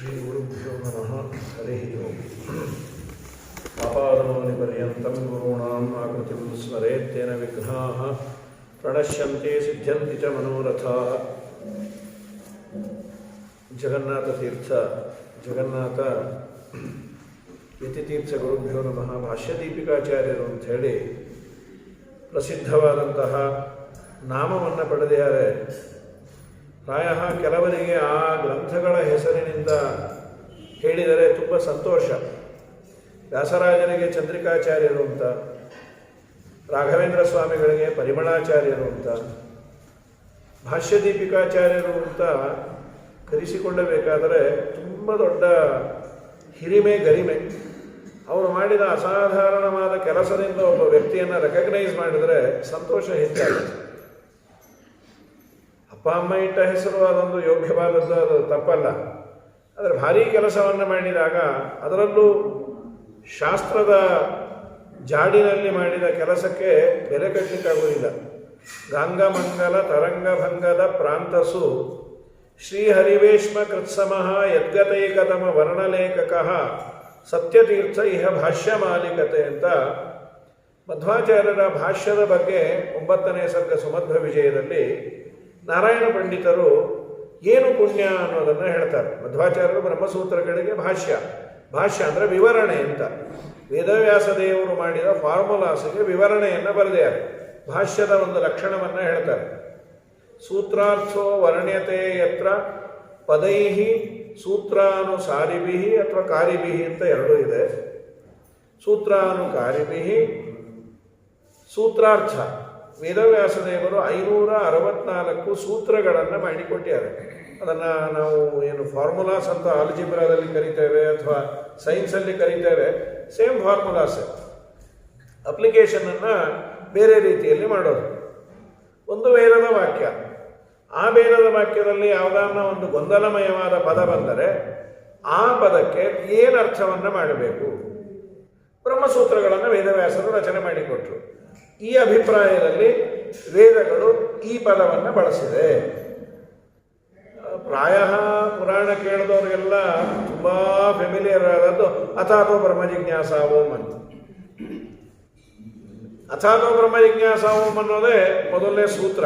श्रीगुरुभ्यो नमः हरिः ओम् आपादमौलिपर्यन्तं गुरूणाम् आकृतिं स्मरेत् तेन विघ्नाः प्रणश्यन्ते सिद्ध्यन्ति च मनोरथाः। ಜಗನ್ನಾಥ ಯತಿತೀರ್ಥ ಗುರುಭ್ಯೋ ನಮಃ. ಭಾಷ್ಯದೀಪಿಕಾಚಾರ್ಯರು ಅಂಥೇಳಿ ಪ್ರಸಿದ್ಧವಾದಂತಹ ನಾಮವನ್ನು ಪಡೆದಿದ್ದಾರೆ. ಪ್ರಾಯ ಕೆಲವರಿಗೆ ಆ ಗ್ರಂಥಗಳ ಹೆಸರಿನಿಂದ ಹೇಳಿದರೆ ತುಂಬ ಸಂತೋಷ. ವ್ಯಾಸರಾಜರಿಗೆ ಚಂದ್ರಿಕಾಚಾರ್ಯರು ಅಂತ, ರಾಘವೇಂದ್ರ ಸ್ವಾಮಿಗಳಿಗೆ ಪರಿಮಳಾಚಾರ್ಯರು ಅಂತ, ಭಾಷ್ಯದೀಪಿಕಾಚಾರ್ಯರು ಅಂತ ಕರೆಸಿಕೊಳ್ಳಬೇಕಾದರೆ ತುಂಬ ದೊಡ್ಡ ಹಿರಿಮೆ ಗರಿಮೆ. ಅವರು ಮಾಡಿದ ಅಸಾಧಾರಣವಾದ ಕೆಲಸದಿಂದ ಒಬ್ಬ ವ್ಯಕ್ತಿಯನ್ನು ರೆಕಗ್ನೈಸ್ ಮಾಡಿದರೆ ಸಂತೋಷ ಹೆಚ್ಚಾಗುತ್ತೆ. ಅಪ್ಪ ಅಮ್ಮ ಇಟ್ಟ ಹೆಸರು ಅದೊಂದು ಯೋಗ್ಯವಾದದ್ದು, ಅದು ತಪ್ಪಲ್ಲ. ಆದರೆ ಭಾರೀ ಕೆಲಸವನ್ನು ಮಾಡಿದಾಗ, ಅದರಲ್ಲೂ ಶಾಸ್ತ್ರದ ಜಾಡಿನಲ್ಲಿ ಮಾಡಿದ ಕೆಲಸಕ್ಕೆ ಬೆಲೆ ಕಟ್ಟಲಿಕ್ಕಾಗುವುದಿಲ್ಲ. ಗಂಗಮಂಗಲ ತರಂಗಭಂಗದ ಪ್ರಾಂತಸು ಶ್ರೀಹರಿವೇಶ್ಮ ಕೃತ್ಸಮಃ ಯದ್ಗತೈಕತಮ ವರ್ಣಲೇಖಕಃ ಸತ್ಯತೀರ್ಥ ಇಹ ಭಾಷ್ಯ ಮಾಲಿಕತೆ ಅಂತ ಮಧ್ವಾಚಾರ್ಯರ ಭಾಷ್ಯದ ಬಗ್ಗೆ 9ನೇ ಸರ್ಗ ಸುಮಧ್ವ ವಿಜಯದಲ್ಲಿ ನಾರಾಯಣ ಪಂಡಿತರು ಏನು ಪುಣ್ಯ ಅನ್ನೋದನ್ನು ಹೇಳ್ತಾರೆ. ಮಧ್ವಾಚಾರ್ಯರು ಬ್ರಹ್ಮಸೂತ್ರಗಳಿಗೆ ಭಾಷ್ಯ ಅಂದರೆ ವಿವರಣೆ ಅಂತ. ವೇದವ್ಯಾಸ ದೇವರು ಮಾಡಿದ ಫಾರ್ಮುಲಾಸ್ಗೆ ವಿವರಣೆಯನ್ನು ಬರೆದಿದ್ದಾರೆ. ಭಾಷ್ಯದ ಒಂದು ಲಕ್ಷಣವನ್ನು ಹೇಳ್ತಾರೆ. ಸೂತ್ರಾರ್ಥೋ ವರ್ಣ್ಯತೆ ಯತ್ರ ಪದೈಹಿ ಸೂತ್ರಾನುಸಾರಿಭಿ ಅಥವಾ ಕಾರಿಭಿ ಅಂತ ಎರಡೂ ಇದೆ. ಸೂತ್ರಾನುಕಾರಿಭಿ ಸೂತ್ರಾರ್ಥ. ವೇದವ್ಯಾಸ ದೇವರು 564 ಸೂತ್ರಗಳನ್ನು ಮಾಡಿಕೊಟ್ಟಿದ್ದಾರೆ. ಅದನ್ನು ನಾವು ಏನು ಫಾರ್ಮುಲಾಸ್ ಅಂತ ಆಲ್ಜಿಬ್ರಾದಲ್ಲಿ ಕರಿತೇವೆ ಅಥವಾ ಸೈನ್ಸಲ್ಲಿ ಕರಿತೇವೆ, ಸೇಮ್ ಫಾರ್ಮುಲಾಸ್. ಅಪ್ಲಿಕೇಶನನ್ನು ಬೇರೆ ರೀತಿಯಲ್ಲಿ ಮಾಡೋದು. ಒಂದು ವೇದದ ವಾಕ್ಯ, ಆ ವೇದದ ವಾಕ್ಯದಲ್ಲಿ ಯಾವುದಾನ ಒಂದು ಗೊಂದಲಮಯವಾದ ಪದ ಬಂದರೆ ಆ ಪದಕ್ಕೆ ಏನು ಅರ್ಥವನ್ನು ಮಾಡಬೇಕು, ಬ್ರಹ್ಮಸೂತ್ರಗಳನ್ನು ವೇದವ್ಯಾಸರು ರಚನೆ ಮಾಡಿಕೊಟ್ರು. ಈ ಅಭಿಪ್ರಾಯದಲ್ಲಿ ವೇದಗಳು ಈ ಪದವನ್ನು ಬಳಸಿದೆ. ಪ್ರಾಯ ಪುರಾಣ ಕೇಳಿದವ್ರಿಗೆಲ್ಲ ತುಂಬ ಫೆಮಿಲಿಯರ್ ಆದದ್ದು ಅಥಾತೋ ಬ್ರಹ್ಮ ಜಿಜ್ಞಾಸ ಓಂ ಅಂತ. ಅಥಾತೋ ಬ್ರಹ್ಮ ಜಿಜ್ಞಾಸ ಓಂ ಅನ್ನೋದೇ ಮೊದಲನೇ ಸೂತ್ರ.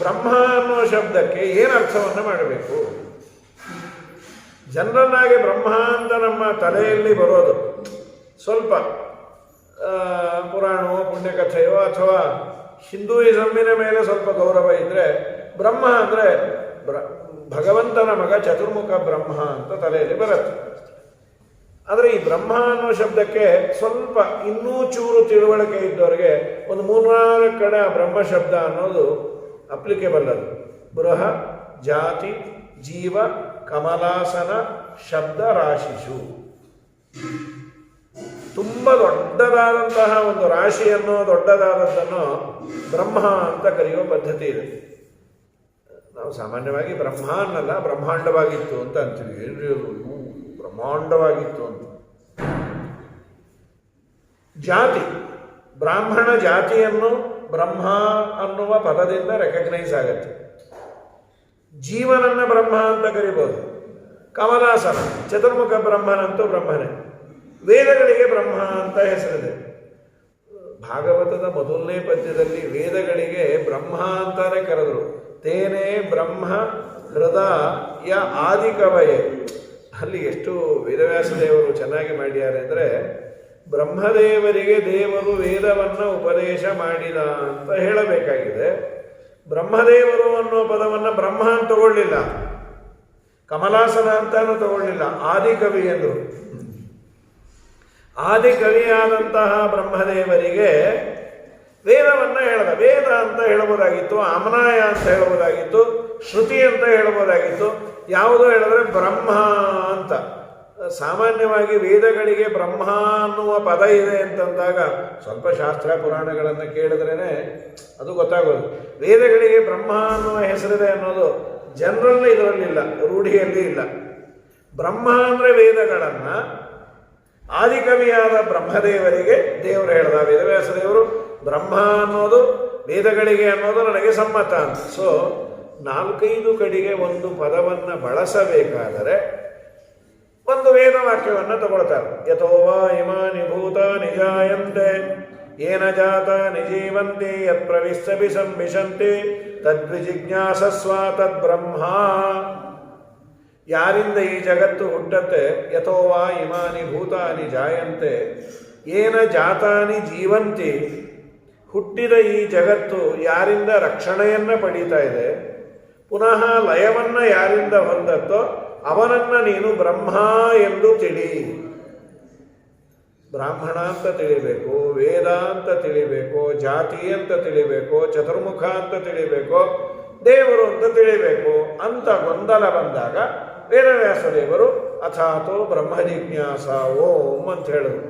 ಬ್ರಹ್ಮ ಅನ್ನೋ ಶಬ್ದಕ್ಕೆ ಏನು ಅರ್ಥವನ್ನು ಮಾಡಬೇಕು? ಜನರನ್ನಾಗಿ ಬ್ರಹ್ಮ ಅಂತ ನಮ್ಮ ತಲೆಯಲ್ಲಿ ಬರೋದು ಸ್ವಲ್ಪ ಪುರಾಣವೋ ಪುಣ್ಯಕಥೆಯೋ ಅಥವಾ ಹಿಂದೂಯಿಸಮ್ಮಿನ ಮೇಲೆ ಸ್ವಲ್ಪ ಗೌರವ ಇದ್ದರೆ ಬ್ರಹ್ಮ ಅಂದರೆ ಭಗವಂತನ ಮಗ ಚತುರ್ಮುಖ ಬ್ರಹ್ಮ ಅಂತ ತಲೆಯಲ್ಲಿ ಬರುತ್ತೆ. ಆದರೆ ಈ ಬ್ರಹ್ಮ ಅನ್ನೋ ಶಬ್ದಕ್ಕೆ ಸ್ವಲ್ಪ ಇನ್ನೂ ಚೂರು ತಿಳುವಳಿಕೆ ಇದ್ದವರಿಗೆ ಒಂದು 3-4 ಕಡೆ ಆ ಬ್ರಹ್ಮ ಶಬ್ದ ಅನ್ನೋದು ಅಪ್ಲಿಕೇಬಲ್. ಅದು ಬೃಹ ಜಾತಿ ಜೀವ ಕಮಲಾಸನ ಶಬ್ದ ರಾಶಿಷು. ತುಂಬ ದೊಡ್ಡದಾದಂತಹ ಒಂದು ರಾಶಿಯನ್ನು, ದೊಡ್ಡದಾದದ್ದನ್ನು ಬ್ರಹ್ಮ ಅಂತ ಕರೆಯುವ ಪದ್ಧತಿ ಇದೆ. ನಾವು ಸಾಮಾನ್ಯವಾಗಿ ಬ್ರಹ್ಮ ಅನ್ನಲ್ಲ, ಬ್ರಹ್ಮಾಂಡವಾಗಿತ್ತು ಅಂತ ಅಂತೀವಿ. ಏನ್ರಿ ಅದು, ಬ್ರಹ್ಮಾಂಡವಾಗಿತ್ತು ಅಂತ. ಜಾತಿ, ಬ್ರಾಹ್ಮಣ ಜಾತಿಯನ್ನು ಬ್ರಹ್ಮ ಅನ್ನುವ ಪದದಿಂದ ರೆಕಗ್ನೈಸ್ ಆಗುತ್ತೆ. ಜೀವನನ್ನ ಬ್ರಹ್ಮ ಅಂತ ಕರಿಬೋದು. ಕಮಲಾಸನ, ಚತುರ್ಮುಖ ಬ್ರಹ್ಮನಂತೂ ಬ್ರಹ್ಮನೇ. ವೇದಗಳಿಗೆ ಬ್ರಹ್ಮ ಅಂತ ಹೆಸರಿದೆ. ಭಾಗವತದ ಮೊದಲನೇ ಪದ್ಯದಲ್ಲಿ ವೇದಗಳಿಗೆ ಬ್ರಹ್ಮ ಅಂತಾನೆ ಕರೆದರು. ತೇನೇ ಬ್ರಹ್ಮ ಹೃದಯ ಆದಿಕವಯೇ. ಅಲ್ಲಿ ಎಷ್ಟು ವೇದವ್ಯಾಸ ದೇವರು ಚೆನ್ನಾಗಿ ಮಾಡಿದ್ದಾರೆ ಅಂದರೆ, ಬ್ರಹ್ಮದೇವರಿಗೆ ದೇವರು ವೇದವನ್ನು ಉಪದೇಶ ಮಾಡಿದ ಅಂತ ಹೇಳಬೇಕಾಗಿದೆ. ಬ್ರಹ್ಮದೇವರು ಅನ್ನೋ ಪದವನ್ನು ಬ್ರಹ್ಮ ಅಂತ ತಗೊಳ್ಳಿಲ್ಲ, ಕಮಲಾಸನ ಅಂತಾನು ತಗೊಳ್ಳಿಲ್ಲ, ಆದಿಕವಿ ಎಂದರು. ಆದಿಕವಿಯಾದಂತಹ ಬ್ರಹ್ಮದೇವರಿಗೆ ವೇದವನ್ನು ಹೇಳ್ದ. ವೇದ ಅಂತ ಹೇಳಬಹುದಾಗಿತ್ತು, ಅಮನಾಯ ಅಂತ ಹೇಳಬಹುದಾಗಿತ್ತು, ಶ್ರುತಿ ಅಂತ ಹೇಳಬಹುದಾಗಿತ್ತು. ಯಾವುದೋ ಹೇಳಿದ್ರೆ ಬ್ರಹ್ಮ ಅಂತ. ಸಾಮಾನ್ಯವಾಗಿ ವೇದಗಳಿಗೆ ಬ್ರಹ್ಮ ಅನ್ನುವ ಪದ ಇದೆ ಅಂತಂದಾಗ ಸ್ವಲ್ಪ ಶಾಸ್ತ್ರ ಪುರಾಣಗಳನ್ನು ಕೇಳಿದ್ರೇ ಅದು ಗೊತ್ತಾಗೋದು. ವೇದಗಳಿಗೆ ಬ್ರಹ್ಮ ಅನ್ನುವ ಹೆಸರಿದೆ ಅನ್ನೋದು ಜನರಲ್ ಇದರಲ್ಲಿಲ್ಲ, ರೂಢಿಯಲ್ಲಿ ಇಲ್ಲ. ಬ್ರಹ್ಮ ಅಂದರೆ ವೇದಗಳನ್ನು ಆದಿಕವಿಯಾದ ಬ್ರಹ್ಮದೇವರಿಗೆ ದೇವರು ಹೇಳ್ದ. ವೇದವ್ಯಾಸ ದೇವರು ಬ್ರಹ್ಮ ಅನ್ನೋದು ವೇದಗಳಿಗೆ ಅನ್ನೋದು ನನಗೆ ಸಮ್ಮತ ಅಂತ. ಸೊ 4-5 ಕಡೆಗೆ ಒಂದು ಪದವನ್ನು ಬಳಸಬೇಕಾದರೆ ಒಂದು ವೇದವಾಕ್ಯವನ್ನು ತಗೊಳ್ತಾರೆ. ಯಥೋವಾ ಇಮಾನಿ ಭೂತಾನಿ ಜಾಯಂತೆ ಏನ ಜಾತಾನಿ ಜೀವಂತಿ ಯತ್ ಪ್ರವಿಶ್ಯಪಿ ಸಂವಿಶಂತಿ ತದ್ವಿಜಿಜ್ಞಾಸಸ್ವ ತದ್ಬ್ರಹ್ಮ. ಯಾರಿಂದ ಈ ಜಗತ್ತು ಹುಟ್ಟತ್ತೆ? ಯಥೋವಾ ಇಮಾನಿ ಭೂತಾನಿ ಜಾಯಂತೆ ಏನ ಜಾತಾನಿ ಜೀವಂತಿ. ಹುಟ್ಟಿದ ಈ ಜಗತ್ತು ಯಾರಿಂದ ರಕ್ಷಣೆಯನ್ನು ಪಡೀತಾ ಇದೆ, ಪುನಃ ಲಯವನ್ನು ಯಾರಿಂದ ಹೊಂದತ್ತೋ ಅವನನ್ನು ನೀನು ಬ್ರಹ್ಮ ಎಂದು ತಿಳಿ. ಬ್ರಾಹ್ಮಣ ಅಂತ ತಿಳಿಬೇಕು, ವೇದ ಅಂತ ತಿಳಿಬೇಕು, ಜಾತಿ ಅಂತ ತಿಳಿಬೇಕು, ಚತುರ್ಮುಖ ಅಂತ ತಿಳಿಬೇಕು, ದೇವರು ಅಂತ ತಿಳಿಬೇಕು ಅಂತ ಗೊಂದಲ ಬಂದಾಗ ವೇದವ್ಯಾಸ ದೇವರು ಅಥಾತೋ ಬ್ರಹ್ಮ ಜಿಜ್ಞಾಸ ಓಂ ಅಂತ ಹೇಳಿದ್ರು.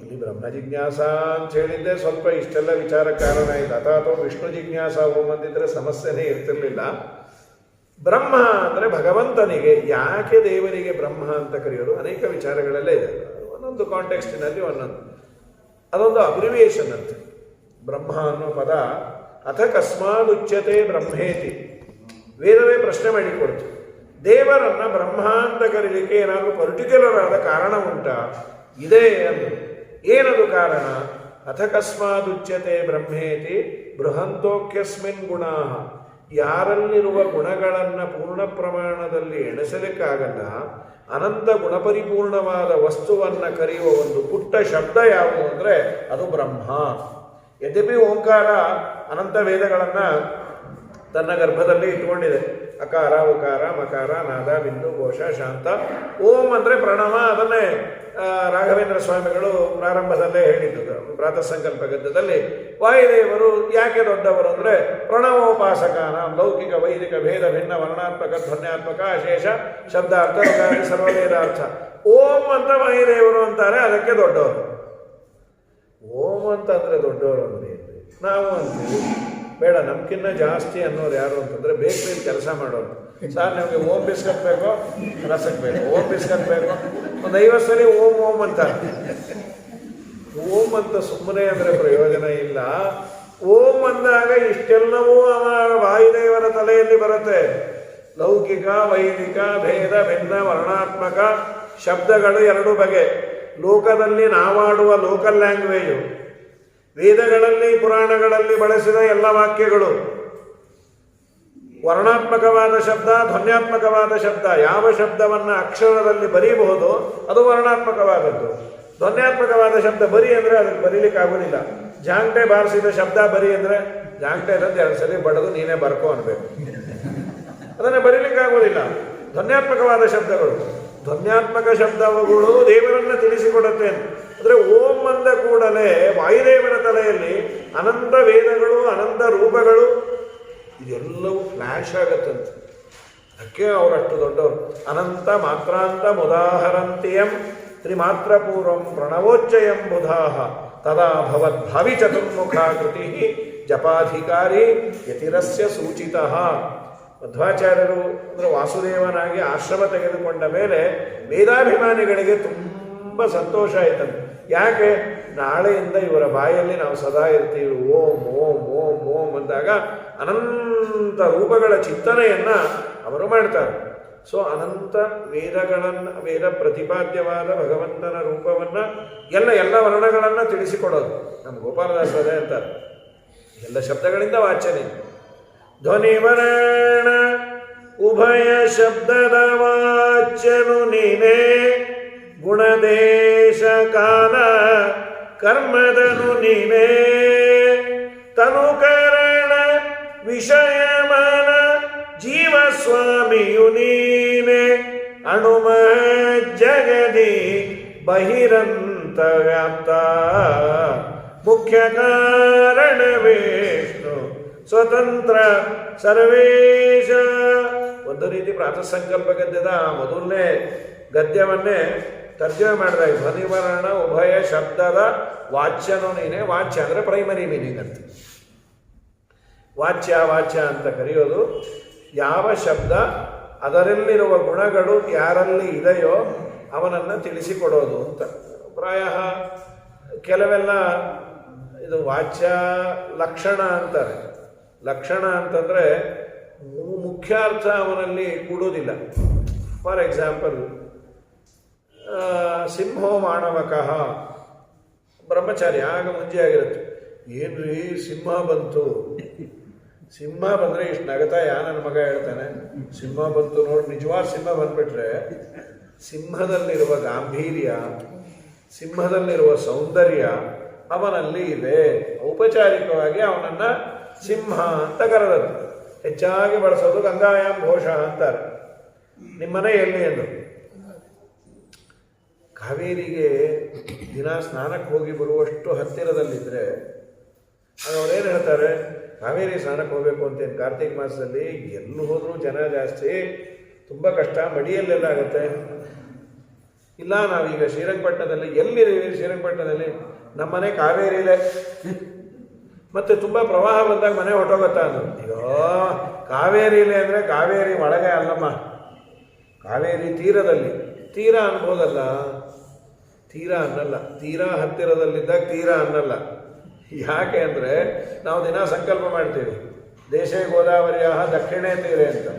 ಇಲ್ಲಿ ಬ್ರಹ್ಮ ಜಿಜ್ಞಾಸ ಅಂತ ಹೇಳಿದ್ದೆ ಸ್ವಲ್ಪ ಇಷ್ಟೆಲ್ಲ ವಿಚಾರ ಕಾರಣ ಆಯಿತು. ಅಥಾತೋ ವಿಷ್ಣು ಜಿಜ್ಞಾಸ ಓಂ ಅಂತಿದ್ರೆ ಸಮಸ್ಯೆನೇ ಇರ್ತಿರ್ಲಿಲ್ಲ. ಬ್ರಹ್ಮ ಅಂದರೆ ಭಗವಂತನಿಗೆ. ಯಾಕೆ ದೇವರಿಗೆ ಬ್ರಹ್ಮ ಅಂತ ಕರೆಯೋದು? ಅನೇಕ ವಿಚಾರಗಳೆಲ್ಲ ಇದೆ. ಒಂದೊಂದು ಕಾಂಟೆಕ್ಸ್ಟಿನಲ್ಲಿ ಒಂದೊಂದು ಅದೊಂದು ಅಬ್ರಿವಿಯೇಷನ್ ಅಂತ. ಬ್ರಹ್ಮ ಅನ್ನೋ ಪದ ಅಥ ಕಸ್ಮಾದುಚ್ಯತೆ ಬ್ರಹ್ಮೇತಿ. ವೇದವೇ ಪ್ರಶ್ನೆ ಮಾಡಿಕೊಡ್ತು, ದೇವರನ್ನ ಬ್ರಹ್ಮ ಅಂತ ಕರೀಲಿಕ್ಕೆ ಏನಾದರೂ ಪರ್ಟಿಕ್ಯುಲರ್ ಆದ ಕಾರಣ ಉಂಟಾ? ಇದೆ ಅಂದರು. ಏನದು ಕಾರಣ? ಅಥ ಕಸ್ಮಾದುಚ್ಯತೆ ಬ್ರಹ್ಮೇತಿ ಬೃಹಂತೋಕ್ಯಸ್ಮಿನ್ ಗುಣಾ. ಯಾರಲ್ಲಿರುವ ಗುಣಗಳನ್ನು ಪೂರ್ಣ ಪ್ರಮಾಣದಲ್ಲಿ ಎಣಿಸಲಿಕ್ಕಾಗಲ್ಲ, ಅನಂತ ಗುಣಪರಿಪೂರ್ಣವಾದ ವಸ್ತುವನ್ನು ಕರೆಯುವ ಒಂದು ಪುಟ್ಟ ಶಬ್ದ ಯಾವುದು ಅಂದರೆ ಅದು ಬ್ರಹ್ಮ. ಯದ್ಯಪಿ ಓಂಕಾರ ಅನಂತ ವೇದಗಳನ್ನು ತನ್ನ ಗರ್ಭದಲ್ಲಿ ಇಟ್ಕೊಂಡಿದೆ. ಅಕಾರ, ಉಕಾರ, ಮಕಾರ, ನಾದ, ಬಿಂದು, ಘೋಷ, ಶಾಂತ. ಓಂ ಅಂದರೆ ಪ್ರಣವ. ಅದನ್ನೇ ರಾಘವೇಂದ್ರ ಸ್ವಾಮಿಗಳು ಪ್ರಾರಂಭದಲ್ಲೇ ಹೇಳಿದ್ದು ಪ್ರಾತಃ ಸಂಕಲ್ಪ ಗದ್ಯದಲ್ಲಿ. ವಾಯುದೇವರು ಯಾಕೆ ದೊಡ್ಡವರು ಅಂದರೆ ಪ್ರಣವೋಪಾಸಕಾನ ಲೌಕಿಕ ವೈದಿಕ ಭೇದ ಭಿನ್ನ ವರ್ಣಾತ್ಮಕ ಧ್ವನ್ಯಾತ್ಮಕ ಅಶೇಷ ಶಬ್ದಾರ್ಥ ಸರ್ವವೇದಾರ್ಥ. ಓಂ ಅಂತ ವಾಯುದೇವರು ಅಂತಾರೆ, ಅದಕ್ಕೆ ದೊಡ್ಡವರು. ಓಂ ಅಂತಂದರೆ ದೊಡ್ಡವರು ಅಂದರೆ ನಾವು ಅಂತೀವಿ. ಬೇಡ, ನಮ್ಗಿನ್ನ ಜಾಸ್ತಿ ಅನ್ನೋರು ಯಾರು ಅಂತಂದರೆ ಬೇಕ್ರಿಯಲ್ಲಿ ಕೆಲಸ ಮಾಡೋರು. ಸರ್ ನಿಮಗೆ ಓಂ ಬಿಸ್ಕತ್ ಬೇಕೋ, ರಸಕ್ಕೆ ಬೇಕು, ಓಂ ಬಿಸ್ಕತ್ ಬೇಕು, ಒಂದು 50 ಸಲ ಓಂ ಓಂ ಅಂತ. ಓಂ ಅಂತ ಸುಮ್ಮನೆ ಅಂದರೆ ಪ್ರಯೋಜನ ಇಲ್ಲ. ಓಂ ಅಂದಾಗ ಇಷ್ಟೆಲ್ಲವೂ ವಾಯುದೇವರ ತಲೆಯಲ್ಲಿ ಬರುತ್ತೆ. ಲೌಕಿಕ ವೈದಿಕ ಭೇದ ಭಿನ್ನ ವರ್ಣಾತ್ಮಕ ಶಬ್ದಗಳು 2 ಬಗೆ. ಲೋಕದಲ್ಲಿ ನಾವಾಡುವ ಲೋಕಲ್ ಲ್ಯಾಂಗ್ವೇಜು, ವೇದಗಳಲ್ಲಿ ಪುರಾಣಗಳಲ್ಲಿ ಬಳಸಿದ ಎಲ್ಲ ವಾಕ್ಯಗಳು. ವರ್ಣಾತ್ಮಕವಾದ ಶಬ್ದ, ಧ್ವನ್ಯಾತ್ಮಕವಾದ ಶಬ್ದ. ಯಾವ ಶಬ್ದವನ್ನು ಅಕ್ಷರದಲ್ಲಿ ಬರೀಬಹುದು ಅದು ವರ್ಣಾತ್ಮಕವಾದದ್ದು. ಧ್ವನ್ಯಾತ್ಮಕವಾದ ಶಬ್ದ ಬರಿ ಅಂದರೆ ಅದಕ್ಕೆ ಬರೀಲಿಕ್ಕೆ ಆಗೋದಿಲ್ಲ. ಜಾಂಗ್ಟೆ ಬಾರಿಸಿದ ಶಬ್ದ ಬರಿ ಅಂದರೆ ಜಾಂಗ್ಟೆ ಇರೋದು 2 ಸಲ ಬಡದು ನೀನೇ ಬರ್ಕೋ ಅನ್ಬೇಕು, ಅದನ್ನು ಬರೀಲಿಕ್ಕೆ ಆಗೋದಿಲ್ಲ. ಧ್ವನ್ಯಾತ್ಮಕವಾದ ಶಬ್ದಗಳು, ಧ್ವನ್ಯಾತ್ಮಕ ಶಬ್ದಗಳು ದೇವರನ್ನು ತಿಳಿಸಿಕೊಡುತ್ತೆ. ಅಂದರೆ ಓಂ ಅಂದ ಕೂಡಲೇ ವಾಯುದೇವರ ತಲೆಯಲ್ಲಿ ಅನಂತ ವೇದಗಳು, ಅನಂತ ರೂಪಗಳು, ಇದೆಲ್ಲವೂ ಫ್ಲ್ಯಾಶ್ ಆಗತ್ತಂತೆ. ಅದಕ್ಕೆ ಅವರಷ್ಟು ದೊಡ್ಡವರು. ಅನಂತ ಮಾತ್ರಾಂತ ಮುದಾಹರಂತಿಯಂ ತ್ರಿಮಾತ್ರ ಪೂರ್ವಂ ಪ್ರಣವೋಚ್ಚಯಂ ಬುಧಾಹ ತದಾ ಭವದ್ಭಾವಿ ಚತುರ್ಮುಖಾಕೃತಿ ಜಪಾಧಿಕಾರಿ ಯತಿರಸ್ಯ ಸೂಚಿತಃ. ಮಧ್ವಾಚಾರ್ಯರು ಅಂದರೆ ವಾಸುದೇವನಾಗಿ ಆಶ್ರಮ ತೆಗೆದುಕೊಂಡ ಮೇಲೆ ವೇದಾಭಿಮಾನಿಗಳಿಗೆ ತುಂಬ ಸಂತೋಷ ಆಯ್ತಂತೆ. ಯಾಕೆ? ನಾಳೆಯಿಂದ ಇವರ ಬಾಯಲ್ಲಿ ನಾವು ಸದಾ ಇರ್ತೀವಿ. ಓಂ ಓಂ ಓಂ ಓಂ ಅಂದಾಗ ಅನಂತ ರೂಪಗಳ ಚಿಂತನೆಯನ್ನು ಅವರು ಮಾಡ್ತಾರೆ. ಸೊ ಅನಂತ ವೇದಗಳನ್ನು, ವೇದ ಪ್ರತಿಪಾದ್ಯವಾದ ಭಗವಂತನ ರೂಪವನ್ನು ಎಲ್ಲ ವರ್ಣಗಳನ್ನು ತಿಳಿಸಿಕೊಡೋದು. ನಮ್ಮ ಗೋಪಾಲದಾಸರೇ ಅಂತಾರೆ, ಎಲ್ಲ ಶಬ್ದಗಳಿಂದ ವಾಚನೆ. ಧ್ವನಿವರ್ಣ ಉಭಯ ಶಬ್ದದ ವಾಚ್ಯನು ನೀನೇ, ಗುಣದೇಶ ಕಾಲ ಕರ್ಮದನು ನೀನೇ, ತನುಕರಣ ವಿಷಯ ಮನ ಜೀವಸ್ವಾಮಿಯು ನೀನೆ, ಅಣುಮ ಜಗದಿ ಬಹಿರಂತ ವ್ಯಾಪ್ತ, ಮುಖ್ಯ ಕಾರಣ ವಿಷ್ಣು ಸ್ವತಂತ್ರ ಸರ್ವೇಶ. ಒಂದು ರೀತಿ ಪ್ರಾತಃ ಸಂಕಲ್ಪ ಗದ್ಯದ ಮೊದಲನೇ ಗದ್ಯವನ್ನೇ ತರ್ಜಮೆ ಮಾಡಿದಾಗ ಧ್ವನಿವರ್ಣ ಉಭಯ ಶಬ್ದದ ವಾಚ್ಯನೋ ನೀನೆ. ವಾಚ್ಯ ಅಂದರೆ ಪ್ರೈಮರಿ ಮೀನಿಂಗ್ ಅಂತ. ವಾಚ್ಯ ಅಂತ ಕರೆಯೋದು ಯಾವ ಶಬ್ದ ಅದರಲ್ಲಿರುವ ಗುಣಗಳು ಯಾರಲ್ಲಿ ಇದೆಯೋ ಅವನನ್ನು ತಿಳಿಸಿಕೊಡೋದು ಅಂತ. ಪ್ರಾಯ ಕೆಲವೆಲ್ಲ ಇದು ವಾಚ್ಯ ಲಕ್ಷಣ ಅಂತಾರೆ. ಲಕ್ಷಣ ಅಂತಂದರೆ ಮುಖ್ಯಾರ್ಥ ಅವನಲ್ಲಿ ಕೂಡೋದಿಲ್ಲ. ಫಾರ್ ಎಕ್ಸಾಂಪಲ್, ಸಿಂಹೋ ಮಾಣವಕಃ ಬ್ರಹ್ಮಚಾರಿ, ಆಗ ಮುಂಜೆ ಆಗಿರುತ್ತೆ. ಏನ್ರಿ ಸಿಂಹ ಬಂತು, ಸಿಂಹ ಬಂದರೆ ಇಷ್ಟು ನಗತಾಯ ನನ್ನ ಮಗ ಹೇಳ್ತಾನೆ. ಸಿಂಹ ಬಂತು ನೋಡಿ, ನಿಜವಾದ ಸಿಂಹ ಬಂದ್ಬಿಟ್ರೆ ಸಿಂಹದಲ್ಲಿರುವ ಗಾಂಭೀರ್ಯ, ಸಿಂಹದಲ್ಲಿರುವ ಸೌಂದರ್ಯ ಅವನಲ್ಲಿ ಇದೆ. ಔಪಚಾರಿಕವಾಗಿ ಅವನನ್ನು ಸಿಂಹ ಅಂತ ಕರೆದದ್ದು. ಹೆಚ್ಚಾಗಿ ಬಳಸೋದು ಗಂಗಾಯಾಮ್ ಘೋಷ ಅಂತಾರೆ. ನಿಮ್ಮನೆ ಎಲ್ಲಿ ಎಂದು. ಕಾವೇರಿಗೆ ದಿನ ಸ್ನಾನಕ್ಕೆ ಹೋಗಿ ಬರುವಷ್ಟು ಹತ್ತಿರದಲ್ಲಿದ್ದರೆ ಅವರೇನು ಹೇಳ್ತಾರೆ, ಕಾವೇರಿ ಸ್ನಾನಕ್ಕೆ ಹೋಗಬೇಕು ಅಂತೇನು ಕಾರ್ತಿಕ್ ಮಾಸದಲ್ಲಿ ಎಲ್ಲೂ ಹೋದರೂ ಜನ ಜಾಸ್ತಿ, ತುಂಬ ಕಷ್ಟ, ಮಡಿಯಲ್ಲೆಲ್ಲ ಆಗುತ್ತೆ. ಇಲ್ಲ, ನಾವೀಗ ಶ್ರೀರಂಗಪಟ್ಟಣದಲ್ಲಿ ಎಲ್ಲಿದ್ದೀವಿ, ಶ್ರೀರಂಗಪಟ್ಟಣದಲ್ಲಿ ನಮ್ಮನೆ ಕಾವೇರಿಲೇ, ಮತ್ತು ತುಂಬ ಪ್ರವಾಹ ಬಂದಾಗ ಮನೆ ಹೊಟ್ಟೋಗುತ್ತಾ ಅಂದರು. ಅಯ್ಯೋ, ಕಾವೇರಿಲೇ ಅಂದರೆ ಕಾವೇರಿ ಒಳಗೆ ಅಲ್ಲಮ್ಮ, ಕಾವೇರಿ ತೀರದಲ್ಲಿ. ತೀರ ಅನ್ಬೋದಲ್ಲ, ತೀರ ಅನ್ನಲ್ಲ. ತೀರ ಹತ್ತಿರದಲ್ಲಿದ್ದಾಗ ತೀರ ಅನ್ನಲ್ಲ. ಯಾಕೆ ಅಂದರೆ ನಾವು ದಿನ ಸಂಕಲ್ಪ ಮಾಡ್ತೀವಿ, ದೇಶೇ ಗೋದಾವರಿಯ ದಕ್ಷಿಣೇ ತೀರೆ ಅಂತ.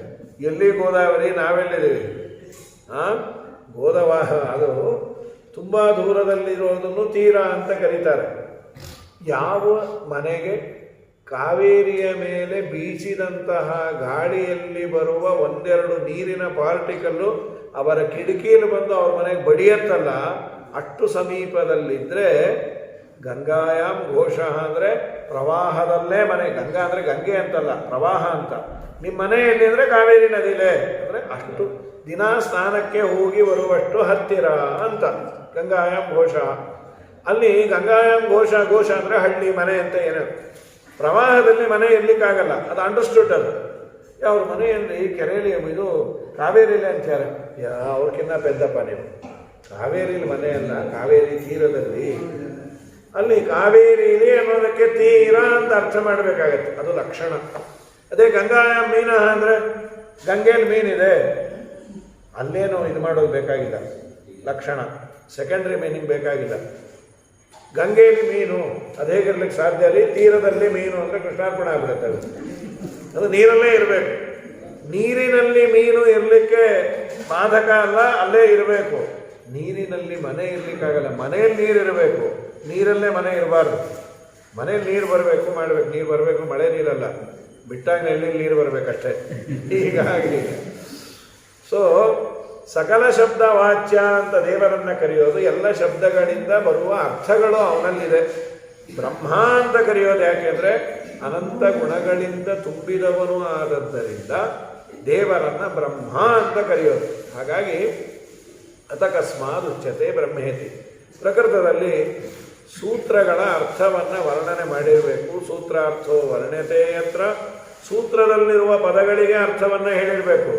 ಎಲ್ಲಿ ಗೋದಾವರಿ, ನಾವೆಲ್ಲಿದ್ದೀವಿ? ಗೋದಾವಾಹ ಅದು ತುಂಬ ದೂರದಲ್ಲಿರೋದನ್ನು ತೀರ ಅಂತ ಕರೀತಾರೆ. ಯಾವ ಮನೆಗೆ ಕಾವೇರಿಯ ಮೇಲೆ ಬೀಸಿದಂತಹ ಗಾಳಿಯಲ್ಲಿ ಬರುವ ಒಂದೆರಡು ನೀರಿನ ಪಾರ್ಟಿಕಲ್ಲು ಅವರ ಕಿಟಕಿಯಲ್ಲಿ ಬಂದು ಅವ್ರ ಮನೆಗೆ ಬಡಿಯತ್ತಲ್ಲ, ಅಷ್ಟು ಸಮೀಪದಲ್ಲಿದ್ದರೆ ಗಂಗಾಯಾಮ್ ಘೋಷ ಅಂದರೆ ಪ್ರವಾಹದಲ್ಲೇ ಮನೆ. ಗಂಗಾ ಅಂದರೆ ಗಂಗೆ ಅಂತಲ್ಲ, ಪ್ರವಾಹ ಅಂತ. ನಿಮ್ಮ ಮನೆಯಲ್ಲಿ ಅಂದರೆ ಕಾವೇರಿ ನದಿಲೇ ಅಂದರೆ ಅಷ್ಟು ದಿನ ಸ್ನಾನಕ್ಕೆ ಹೋಗಿ ಬರುವಷ್ಟು ಹತ್ತಿರ ಅಂತ ಗಂಗಾಯಾಮ್ ಘೋಷ. ಅಲ್ಲಿ ಗಂಗಾಯಾಮ್ ಘೋಷ, ಘೋಷ ಅಂದರೆ ಹಳ್ಳಿ ಮನೆ ಅಂತ ಏನು. ಪ್ರವಾಹದಲ್ಲಿ ಮನೆ ಇರ್ಲಿಕ್ಕಾಗಲ್ಲ, ಅದು ಅಂಡರ್ಸ್ಟುಡ್. ಅದು ಅವ್ರ ಮನೆಯಲ್ಲಿ ಕೆರೆಯಲ್ಲಿ ಇದು ಕಾವೇರಿಲೇ ಅಂತಾರೆ. ಅವ್ರಕ್ಕಿಂತ ಪೆದ್ದಪ್ಪ ನೀವು. ಕಾವೇರಿಲಿ ಮನೆಯಲ್ಲ, ಕಾವೇರಿ ತೀರದಲ್ಲಿ. ಅಲ್ಲಿ ಕಾವೇರಿಲಿ ಅನ್ನೋದಕ್ಕೆ ತೀರ ಅಂತ ಅರ್ಥ ಮಾಡಬೇಕಾಗತ್ತೆ, ಅದು ಲಕ್ಷಣ. ಅದೇ ಗಂಗಾಯಾಮ್ ಮೀನ ಅಂದರೆ ಗಂಗೆಯಲ್ಲಿ ಮೀನಿದೆ, ಅಲ್ಲೇನೋ ಇದು ಮಾಡೋದು ಬೇಕಾಗಿಲ್ಲ, ಲಕ್ಷಣ, ಸೆಕೆಂಡ್ರಿ ಮೀನಿಂಗ್ ಬೇಕಾಗಿಲ್ಲ. ಗಂಗೆಯಲ್ಲಿ ಮೀನು ಅದು ಹೇಗಿರ್ಲಿಕ್ಕೆ ಸಾಧ್ಯ? ಅಲ್ಲಿ ತೀರದಲ್ಲಿ ಮೀನು ಅಂದರೆ ಕೃಷ್ಣಾರ್ಪಣ ಆಗ್ಬಿಡುತ್ತೆ. ಅದು ನೀರಲ್ಲೇ ಇರಬೇಕು. ನೀರಿನಲ್ಲಿ ಮೀನು ಇರಲಿಕ್ಕೆ ಬಾಧಕ ಅಲ್ಲ, ಅಲ್ಲೇ ಇರಬೇಕು. ನೀರಿನಲ್ಲಿ ಮನೆ ಇರಲಿಕ್ಕಾಗಲ್ಲ, ಮನೆಯಲ್ಲಿ ನೀರು ಇರಬೇಕು, ನೀರಲ್ಲೇ ಮನೆ ಇರಬಾರ್ದು. ಮನೇಲಿ ನೀರು ಬರಬೇಕು, ಮಾಡಬೇಕು, ನೀರು ಬರಬೇಕು, ಮಳೆ ನೀರಲ್ಲ, ಬಿಟ್ಟಾಗ ಎಲ್ಲಿ ನೀರು ಬರಬೇಕಷ್ಟೇ. ಹೀಗಾಗಿ ಸೊ ಸಕಲ ಶಬ್ದ ವಾಚ್ಯ ಅಂತ ದೇವರನ್ನು ಕರೆಯೋದು, ಎಲ್ಲ ಶಬ್ದಗಳಿಂದ ಬರುವ ಅರ್ಥಗಳು ಅವನಲ್ಲಿದೆ. ಬ್ರಹ್ಮ ಅಂತ ಕರೆಯೋದು ಯಾಕೆಂದರೆ ಅನಂತ ಗುಣಗಳಿಂದ ತುಂಬಿದವನು ಆದದ್ದರಿಂದ ದೇವರನ್ನು ಬ್ರಹ್ಮ ಅಂತ ಕರೆಯೋದು. ಹಾಗಾಗಿ ಅತಕಸ್ಮಾದ್ ಉಚ್ಯತೆ ಬ್ರಹ್ಮೇತಿ. ಪ್ರಕೃತದಲ್ಲಿ ಸೂತ್ರಗಳ ಅರ್ಥವನ್ನು ವರ್ಣನೆ ಮಾಡಿರಬೇಕು. ಸೂತ್ರಾರ್ಥೋ ವರ್ಣ್ಯತೆ ಯತ್ರ, ಸೂತ್ರದಲ್ಲಿರುವ ಪದಗಳಿಗೆ ಅರ್ಥವನ್ನು ಹೇಳಿರಬೇಕು.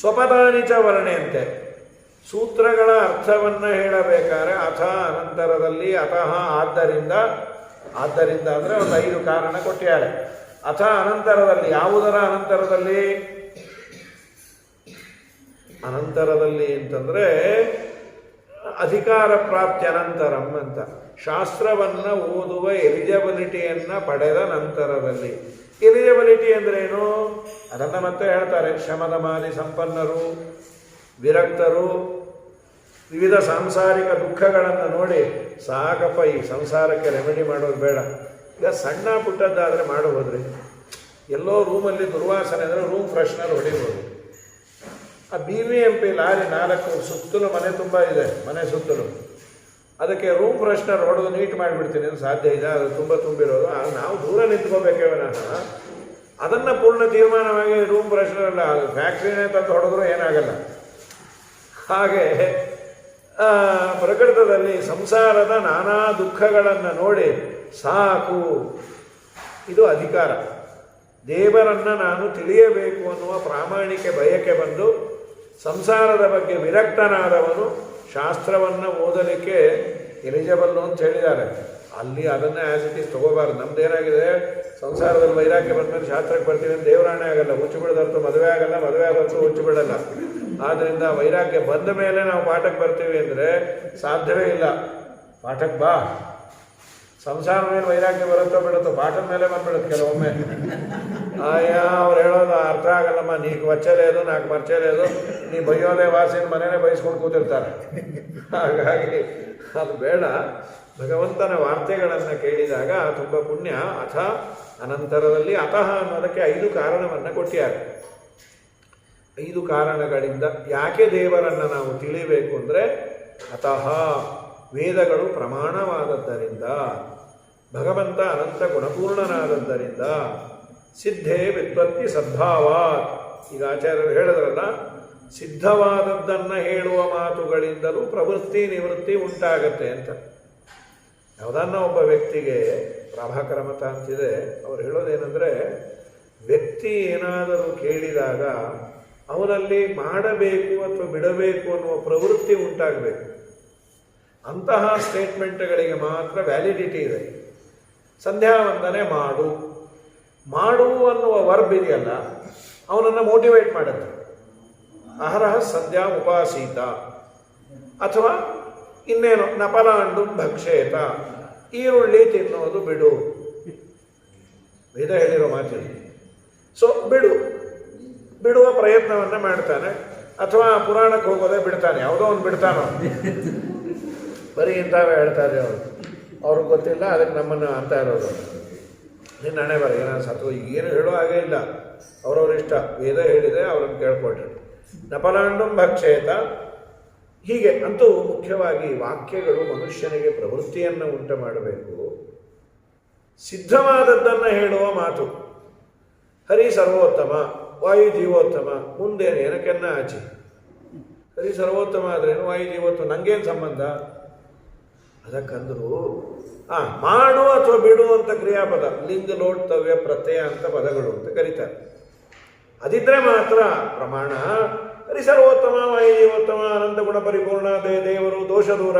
ಸ್ವಪದಾನಿಚ ವರ್ಣ್ಯಂತೆ, ಸೂತ್ರಗಳ ಅರ್ಥವನ್ನು ಹೇಳಬೇಕಾದ್ರೆ ಅಥ ಅನಂತರದಲ್ಲಿ, ಅತಃ ಆದ್ದರಿಂದ, ಆದ್ದರಿಂದ ಅಂದರೆ ಒಂದು 5 ಕಾರಣ ಕೊಟ್ಟಿದ್ದಾರೆ. ಅಥ ಅನಂತರದಲ್ಲಿ, ಯಾವುದರ ಅನಂತರದಲ್ಲಿ? ಅನಂತರದಲ್ಲಿ ಅಂತಂದರೆ ಅಧಿಕಾರ ಪ್ರಾಪ್ತಿ ಅನಂತರಂ ಅಂತ. ಶಾಸ್ತ್ರವನ್ನು ಓದುವ ಎಲಿಜಿಬಿಲಿಟಿಯನ್ನು ಪಡೆದ ನಂತರದಲ್ಲಿ. ಎಲಿಜಿಬಿಲಿಟಿ ಅಂದ್ರೇನು ಅದನ್ನು ಮತ್ತೆ ಹೇಳ್ತಾರೆ. ಶಮದಮಾನಿ ಸಂಪನ್ನರು, ವಿರಕ್ತರು, ವಿವಿಧ ಸಾಂಸಾರಿಕ ದುಃಖಗಳನ್ನು ನೋಡಿ ಸಾಕಪ್ಪ ಈ ಸಂಸಾರಕ್ಕೆ ರೆಮಿಡಿ ಮಾಡೋದು ಬೇಡ. ಈಗ ಸಣ್ಣ ಪುಟ್ಟದ್ದಾದರೆ ಮಾಡಬಹುದ್ರಿ. ಎಲ್ಲೋ ರೂಮಲ್ಲಿ ದುರ್ವಾಸನೆ ಅಂದರೆ ರೂಮ್ ಫ್ರೆಶ್ನರ್ ಹೊಡಿಬೋದು. ಆ BBMP ಲಾರಿ 4 ಸುತ್ತಲೂ ಮನೆ ತುಂಬ ಇದೆ, ಮನೆ ಸುತ್ತಲೂ, ಅದಕ್ಕೆ ರೂಮ್ ಫ್ರೆಶ್ನರ್ ಹೊಡೆದು ನೀಟ್ ಮಾಡಿಬಿಡ್ತೀನಿ ಅಂತ ಸಾಧ್ಯ ಇದೆ. ಅದು ತುಂಬ ತುಂಬಿರೋದು, ನಾವು ದೂರ ನಿಂತ್ಕೋಬೇಕೇ ವಿನಃ ಅದನ್ನು ಪೂರ್ಣ ತೀರ್ಮಾನವಾಗಿ ರೂಮ್ ಫ್ರೆಶ್ನರ್ ಅಲ್ಲ, ಫ್ಯಾಕ್ಟ್ರಿನೇ ತಂದು ಹೊಡೆದ್ರೂ ಏನಾಗಲ್ಲ. ಹಾಗೆ ಪ್ರಕೃತದಲ್ಲಿ ಸಂಸಾರದ ನಾನಾ ದುಃಖಗಳನ್ನು ನೋಡಿ ಸಾಕು, ಇದು ಅಧಿಕಾರ. ದೇವರನ್ನು ನಾನು ತಿಳಿಯಬೇಕು ಅನ್ನುವ ಪ್ರಾಮಾಣಿಕ ಬಯಕೆ ಬಂದು ಸಂಸಾರದ ಬಗ್ಗೆ ವಿರಕ್ತನಾದವನು ಶಾಸ್ತ್ರವನ್ನು ಓದಲಿಕ್ಕೆ ಎಲಿಜಿಬಲ್ಲು ಅಂತ ಹೇಳಿದ್ದಾರೆ. ಅಲ್ಲಿ ಅದನ್ನೇ ಆ್ಯಸ್ ಇಟ್ ಈಸ್ ತೊಗೋಬಾರ್ದು. ನಮ್ದೇನಾಗಿದೆ, ಸಂಸಾರದಲ್ಲಿ ವೈರಾಗ್ಯ ಬಂದಮೇಲೆ ಶಾಸ್ತ್ರಕ್ಕೆ ಬರ್ತೀವಿ ಅಂತ ದೇವರಾಣೆ ಆಗಲ್ಲ. ಹುಚ್ಚು ಬಿಡದಂತೂ ಮದುವೆ ಆಗಲ್ಲ, ಮದುವೆ ಆದಂತೂ ಹುಚ್ಚು ಬಿಡಲ್ಲ. ಆದ್ದರಿಂದ ವೈರಾಗ್ಯ ಬಂದ ಮೇಲೆ ನಾವು ಪಾಠಕ್ಕೆ ಬರ್ತೀವಿ ಅಂದರೆ ಸಾಧ್ಯವೇ ಇಲ್ಲ. ಪಾಠಕ್ಕೆ ಬಾ, ಸಂಸಾರ ಮೇಲೆ ವೈರಾಗ್ಯ ಬರುತ್ತೋ ಬಿಡುತ್ತೋ, ಪಾಠದ ಮೇಲೆ ಬಂದ್ಬಿಡುತ್ತೆ ಕೆಲವೊಮ್ಮೆ. ಅವ್ರು ಹೇಳೋದು ಅರ್ಥ ಆಗಲ್ಲಮ್ಮ, ನೀకు వచ్చలేదు నాకు ಮರ್ಚలేదు, ನೀ ಬೈಯೋದೇ ವಾಸಿನ ಮನೇನೆ ಬೈಸ್ಕೊಂಡು ಕೂತಿರ್ತಾರೆ. ಹಾಗಾಗಿ ಅದು ಬೇಡ. ಭಗವಂತನ ವಾರ್ತೆಗಳನ್ನು ಕೇಳಿದಾಗ ತುಂಬ ಪುಣ್ಯ. ಅಥ ಅನಂತರದಲ್ಲಿ ಅತಃ ಅನ್ನೋದಕ್ಕೆ 5 ಕಾರಣವನ್ನು ಕೊಟ್ಟಿದ್ದಾರೆ. 5 ಕಾರಣಗಳಿಂದ ಯಾಕೆ ದೇವರನ್ನು ನಾವು ತಿಳಿಬೇಕು ಅಂದರೆ, ಅತಃ ವೇದಗಳು ಪ್ರಮಾಣವಾದದ್ದರಿಂದ, ಭಗವಂತ ಅನಂತ ಗುಣಪೂರ್ಣನಾದದ್ದರಿಂದ, ಸಿದ್ಧೇ ವ್ಯುತ್ಪತ್ತಿ ಸದ್ಭಾವ. ಈಗ ಆಚಾರ್ಯರು ಹೇಳಿದ್ರಲ್ಲ, ಸಿದ್ಧವಾದದ್ದನ್ನು ಹೇಳುವ ಮಾತುಗಳಿಂದಲೂ ಪ್ರವೃತ್ತಿ ನಿವೃತ್ತಿ ಉಂಟಾಗತ್ತೆ ಅಂತ. ಯಾವುದನ್ನ ಒಬ್ಬ ವ್ಯಕ್ತಿಗೆ ಪ್ರಭಾಕರ ಮತ ಅಂತಿದೆ, ಅವ್ರು ಹೇಳೋದೇನೆಂದರೆ, ವ್ಯಕ್ತಿ ಏನಾದರೂ ಕೇಳಿದಾಗ ಅವನಲ್ಲಿ ಮಾಡಬೇಕು ಅಥವಾ ಬಿಡಬೇಕು ಅನ್ನುವ ಪ್ರವೃತ್ತಿ ಉಂಟಾಗಬೇಕು. ಅಂತಹ ಸ್ಟೇಟ್ಮೆಂಟ್ಗಳಿಗೆ ಮಾತ್ರ ವ್ಯಾಲಿಡಿಟಿ ಇದೆ. ಸಂಧ್ಯಾ ವಂದನೆ ಮಾಡು, ಮಾಡು ಅನ್ನುವ ವರ್ಬ್ ಇದೆಯಲ್ಲ, ಅವನನ್ನು ಮೋಟಿವೇಟ್ ಮಾಡುತ್ತೆ. ಅಹರಹ ಸಂಧ್ಯಾ ಉಪಾಸೀತ, ಅಥವಾ ಇನ್ನೇನು ನಪಲಾಂಡು ಭಕ್ಷೇತ, ಈರುಳ್ಳಿ ತಿನ್ನೋದು ಬಿಡು, ವೇದ ಹೇಳಿರೋ ಮಾತಿದೆ. ಸೊ ಬಿಡುವ ಪ್ರಯತ್ನವನ್ನು ಮಾಡ್ತಾನೆ, ಅಥವಾ ಪುರಾಣಕ್ಕೆ ಹೋಗೋದೇ ಬಿಡ್ತಾನೆ, ಯಾವುದೋ ಒಂದು ಬಿಡ್ತಾನೋ. ಬರೀ ಇಂಥವೇ ಹೇಳ್ತಾರೆ ಅವರು, ಅವ್ರಿಗೆ ಗೊತ್ತಿಲ್ಲ, ಅದಕ್ಕೆ ನಮ್ಮನ್ನು ಅಂತ ಇರೋದು. ನಿನ್ನ ಹಣೆ ಬರ ಏನಾದ್ರು ಸತ್ವ ಏನು ಹೇಳೋ ಹಾಗೇ ಇಲ್ಲ, ಅವರವ್ರ ಇಷ್ಟ. ವೇದ ಹೇಳಿದೆ, ಅವ್ರನ್ನ ಕೇಳ್ಕೊಟ್ರು. ನಪಲಾಂಡು ಭಕ್ಷೇತ, ಹೀಗೆ ಅಂತೂ ಮುಖ್ಯವಾಗಿ ವಾಕ್ಯಗಳು ಮನುಷ್ಯನಿಗೆ ಪ್ರವೃತ್ತಿಯನ್ನು ಉಂಟು ಮಾಡಬೇಕು. ಸಿದ್ಧವಾದದ್ದನ್ನು ಹೇಳುವ ಮಾತು. ಹರಿ ಸರ್ವೋತ್ತಮ, ವಾಯು ಜೀವೋತ್ತಮ, ಮುಂದೇನು ಏನಕ್ಕೆನ್ನ ಆಚೆ. ಹರಿ ಸರ್ವೋತ್ತಮ ಆದ್ರೇನು, ವಾಯು ಜೀವೋತ್ತಮ, ನನಗೇನು ಸಂಬಂಧ? ಅದಕ್ಕಂದ್ರು ಮಾಡು ಅಥವಾ ಬಿಡು ಅಂತ ಕ್ರಿಯಾಪದ, ಲಿಂಗ ಲೋಡ್ತವ್ಯ ಪ್ರತ್ಯಯ ಅಂತ ಪದಗಳು ಅಂತ ಕರೀತಾರೆ. ಅದಿದ್ರೆ ಮಾತ್ರ ಪ್ರಮಾಣ. ಹರಿ ಸರ್ವೋತ್ತಮ, ವಾಯು ಜೀವೋತ್ತಮ, ಅನಂತ ಗುಣ ಪರಿಪೂರ್ಣ, ದೇವರು, ದೋಷ ದೂರ,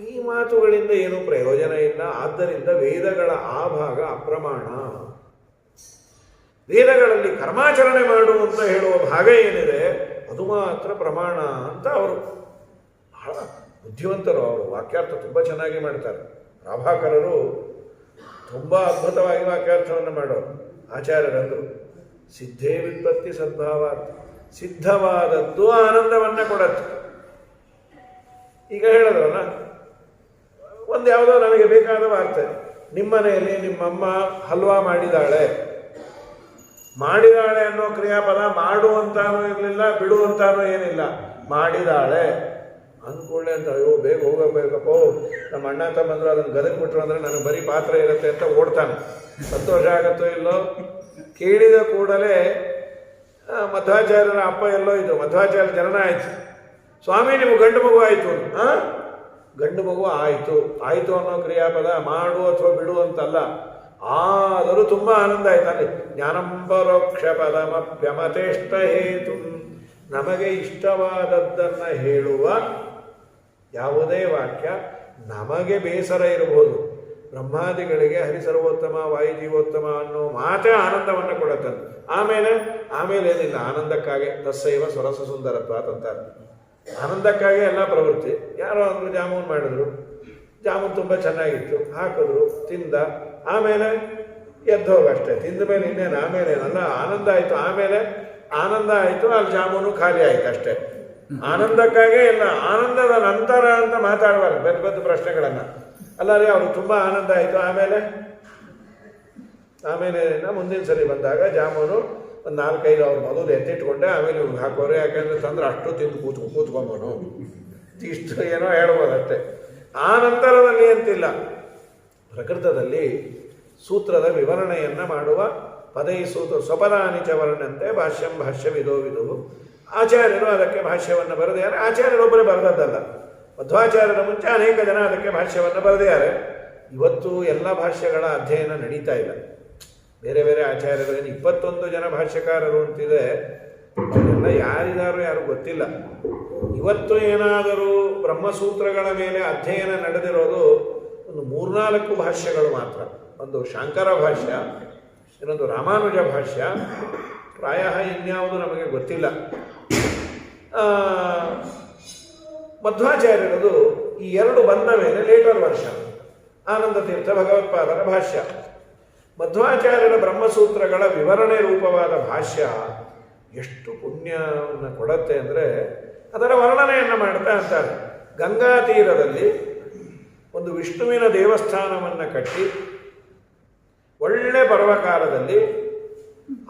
ಈ ಮಾತುಗಳಿಂದ ಏನೂ ಪ್ರಯೋಜನ ಇಲ್ಲ. ಆದ್ದರಿಂದ ವೇದಗಳ ಆ ಭಾಗ ಅಪ್ರಮಾಣ. ವೇದಗಳಲ್ಲಿ ಕರ್ಮಾಚರಣೆ ಮಾಡು ಅಂತ ಹೇಳುವ ಭಾಗ ಏನಿದೆ ಅದು ಮಾತ್ರ ಪ್ರಮಾಣ ಅಂತ ಅವರು ಬಹಳ ಬುದ್ಧಿವಂತರು. ಅವರು ವಾಕ್ಯಾರ್ಥ ತುಂಬ ಚೆನ್ನಾಗಿ ಮಾಡ್ತಾರೆ. ಪ್ರಭಾಕರರು ತುಂಬ ಅದ್ಭುತವಾಗಿ ವಾಕ್ಯಾರ್ಥವನ್ನು ಮಾಡೋರು. ಆಚಾರ್ಯರಂದರು, ಸಿದ್ಧೇ ವ್ಯುತ್ಪತ್ತಿ ಸದ್ಭಾವ, ಸಿದ್ಧವಾದದ್ದು ಆನಂದವನ್ನು ಕೊಡತ್ತೆ. ಈಗ ಹೇಳಿದ್ರಲ್ಲ, ಒಂದು ಯಾವುದೋ ನನಗೆ ಬೇಕಾದ ವಾರ್ತೆ, ನಿಮ್ಮನೆಯಲ್ಲಿ ನಿಮ್ಮಮ್ಮ ಹಲ್ವಾ ಮಾಡಿದಾಳೆ ಅನ್ನೋ ಕ್ರಿಯಾಪದ ಮಾಡು ಅಂತಾನೂ ಇರಲಿಲ್ಲ, ಬಿಡು ಅಂತಾನೂ ಏನಿಲ್ಲ, ಮಾಡಿದಾಳೆ ಅಂದ್ಕೊಳ್ಳೆ ಅಂತ, ಅಯ್ಯೋ ಬೇಗ ಹೋಗಬೇಕಪ್ಪ, ನಮ್ಮ ಅಣ್ಣ ತಮ್ಮಂದ್ರು ಅದನ್ನು ಗದಕ್ ಬಿಟ್ರು ಅಂದರೆ ನನಗೆ ಬರೀ ಪಾತ್ರ ಇರುತ್ತೆ ಅಂತ ಓಡ್ತಾನೆ. ಸಂತೋಷ ಆಗತ್ತೋ ಇಲ್ಲೋ? ಕೇಳಿದ ಕೂಡಲೇ ಮಧ್ವಾಚಾರ್ಯರ ಅಪ್ಪ ಎಲ್ಲೋ ಇದ್ರು, ಮಧ್ವಾಚಾರ್ಯ ಜನನ ಆಯಿತು. ಸ್ವಾಮಿ ನಿಮ್ಗೆ ಗಂಡು ಮಗು ಆಯಿತು. ಗಂಡು ಮಗು ಆಯಿತು ಅನ್ನೋ ಕ್ರಿಯಾಪದ ಮಾಡು ಅಥವಾ ಬಿಡು ಅಂತಲ್ಲ. ಆದರೂ ತುಂಬ ಆನಂದ ಆಯ್ತಲ್ಲಿ. ಜ್ಞಾನಂಬರೋಕ್ಷ ಪದಮಪ್ಯಮತೇಷ್ಟ ಹೇತು, ನಮಗೆ ಇಷ್ಟವಾದದ್ದನ್ನು ಹೇಳುವ ಯಾವುದೇ ವಾಕ್ಯ ನಮಗೆ ಬೇಸರ ಇರಬಹುದು. ಬ್ರಹ್ಮಾದಿಗಳಿಗೆ ಹರಿಸರ್ವೋತ್ತಮ, ವಾಯು ಜೀವೋತ್ತಮ ಅನ್ನೋ ಮಾತೇ ಆನಂದವನ್ನು ಕೊಡುತ್ತದೆ. ಆಮೇಲೆ ಏನಿಲ್ಲ, ಆನಂದಕ್ಕಾಗೆ ತಸ್ಸೈವ ಸ್ವರಸ ಸುಂದರತ್ವ ಅಂತಾರೆ. ಆನಂದಕ್ಕಾಗಿ ಎಲ್ಲ ಪ್ರವೃತ್ತಿ. ಯಾರೋ ಅಂದರು ಜಾಮೂನ್ ಮಾಡಿದ್ರು, ಜಾಮೂನ್ ತುಂಬ ಚೆನ್ನಾಗಿತ್ತು, ಹಾಕಿದ್ರು, ತಿಂದ, ಆಮೇಲೆ ಎದ್ದು ಹೋಗಷ್ಟೇ. ತಿಂದ ಮೇಲೆ ಇನ್ನೇನು, ಆಮೇಲೆ ಏನಲ್ಲ, ಆನಂದ ಆಯಿತು. ಆನಂದ ಆಯಿತು, ಅಲ್ಲಿ ಜಾಮೂನು ಖಾಲಿ ಆಯ್ತು ಅಷ್ಟೇ. ಆನಂದಕ್ಕಾಗೇ ಇಲ್ಲ, ಆನಂದದ ನಂತರ ಅಂತ ಮಾತಾಡಬಾರ್ದು ಬೆದ್ದು ಪ್ರಶ್ನೆಗಳನ್ನು. ಅಲ್ಲ ರೀ, ಅವ್ರಿಗೆ ತುಂಬ ಆನಂದ ಆಯಿತು, ಆಮೇಲೆ ಮುಂದಿನ ಸರಿ ಬಂದಾಗ ಜಾಮೂನು ಒಂದು 4-5 ಅವ್ರ ಮೊದಲು ಎತ್ತಿಟ್ಕೊಂಡೆ, ಆಮೇಲೆ ಇವ್ರಿಗೆ ಹಾಕೋರು. ಯಾಕೆಂದ್ರೆ ತಂದ್ರೆ ಅಷ್ಟು ತಿಂದು ಕೂತ್ಕೊಂಬನು, ಇಷ್ಟು ಏನೋ ಹೇಳ್ಬೋದಷ್ಟೆ. ಆ ನಂತರದಲ್ಲಿ ಅಂತಿಲ್ಲ. ಪ್ರಕೃತದಲ್ಲಿ ಸೂತ್ರದ ವಿವರಣೆಯನ್ನು ಮಾಡುವ ಪದೈ ಸೂತ್ರ ಸ್ವಪದಾನಿ ಚ ವರ್ಣಂತೆ ಭಾಷ್ಯವಿದೋ ವಿದು. ಆಚಾರ್ಯರು ಅದಕ್ಕೆ ಭಾಷ್ಯವನ್ನು ಬರೆದಿದ್ದಾರೆ. ಆಚಾರ್ಯರೊಬ್ಬರೇ ಬರೆದದ್ದಲ್ಲ, ಮಧ್ವಾಚಾರ್ಯರ ಮುಂಚೆ ಅನೇಕ ಜನ ಅದಕ್ಕೆ ಭಾಷ್ಯವನ್ನು ಬರೆದಿದ್ದಾರೆ. ಇವತ್ತು ಎಲ್ಲ ಭಾಷ್ಯಗಳ ಅಧ್ಯಯನ ನಡೀತಾ ಇಲ್ಲ. ಬೇರೆ ಬೇರೆ ಆಚಾರ್ಯರೇನು 21 ಜನ ಭಾಷ್ಯಕಾರರು ಅಂತಿದೆ. ಅವರೆಲ್ಲ ಯಾರಿದಾರೋ ಯಾರು ಗೊತ್ತಿಲ್ಲ. ಇವತ್ತು ಏನಾದರೂ ಬ್ರಹ್ಮಸೂತ್ರಗಳ ಮೇಲೆ ಅಧ್ಯಯನ ನಡೆದಿರೋದು ಒಂದು 3-4 ಭಾಷ್ಯಗಳು ಮಾತ್ರ. ಒಂದು ಶಾಂಕರ ಭಾಷ್ಯ, ಇನ್ನೊಂದು ರಾಮಾನುಜ ಭಾಷ್ಯ, ಪ್ರಾಯ ಇನ್ಯಾವುದು ನಮಗೆ ಗೊತ್ತಿಲ್ಲ. ಮಧ್ವಾಚಾರ್ಯರದು ಈ 2 ಬಂದ ಮೇಲೆ ಲೇಟರ್ ವರ್ಷನ್ ಆನಂದ ತೀರ್ಥ ಭಗವತ್ಪಾದರ ಭಾಷ್ಯ. ಮಧ್ವಾಚಾರ್ಯರ ಬ್ರಹ್ಮಸೂತ್ರಗಳ ವಿವರಣೆ ರೂಪವಾದ ಭಾಷ್ಯ ಎಷ್ಟು ಪುಣ್ಯವನ್ನು ಕೊಡುತ್ತೆ ಅಂದರೆ ಅದರ ವರ್ಣನೆಯನ್ನು ಮಾಡ್ತಾ ಅಂತಾರೆ. ಗಂಗಾ ತೀರದಲ್ಲಿ ಒಂದು ವಿಷ್ಣುವಿನ ದೇವಸ್ಥಾನವನ್ನು ಕಟ್ಟಿ ಒಳ್ಳೆ ಪರ್ವಕಾಲದಲ್ಲಿ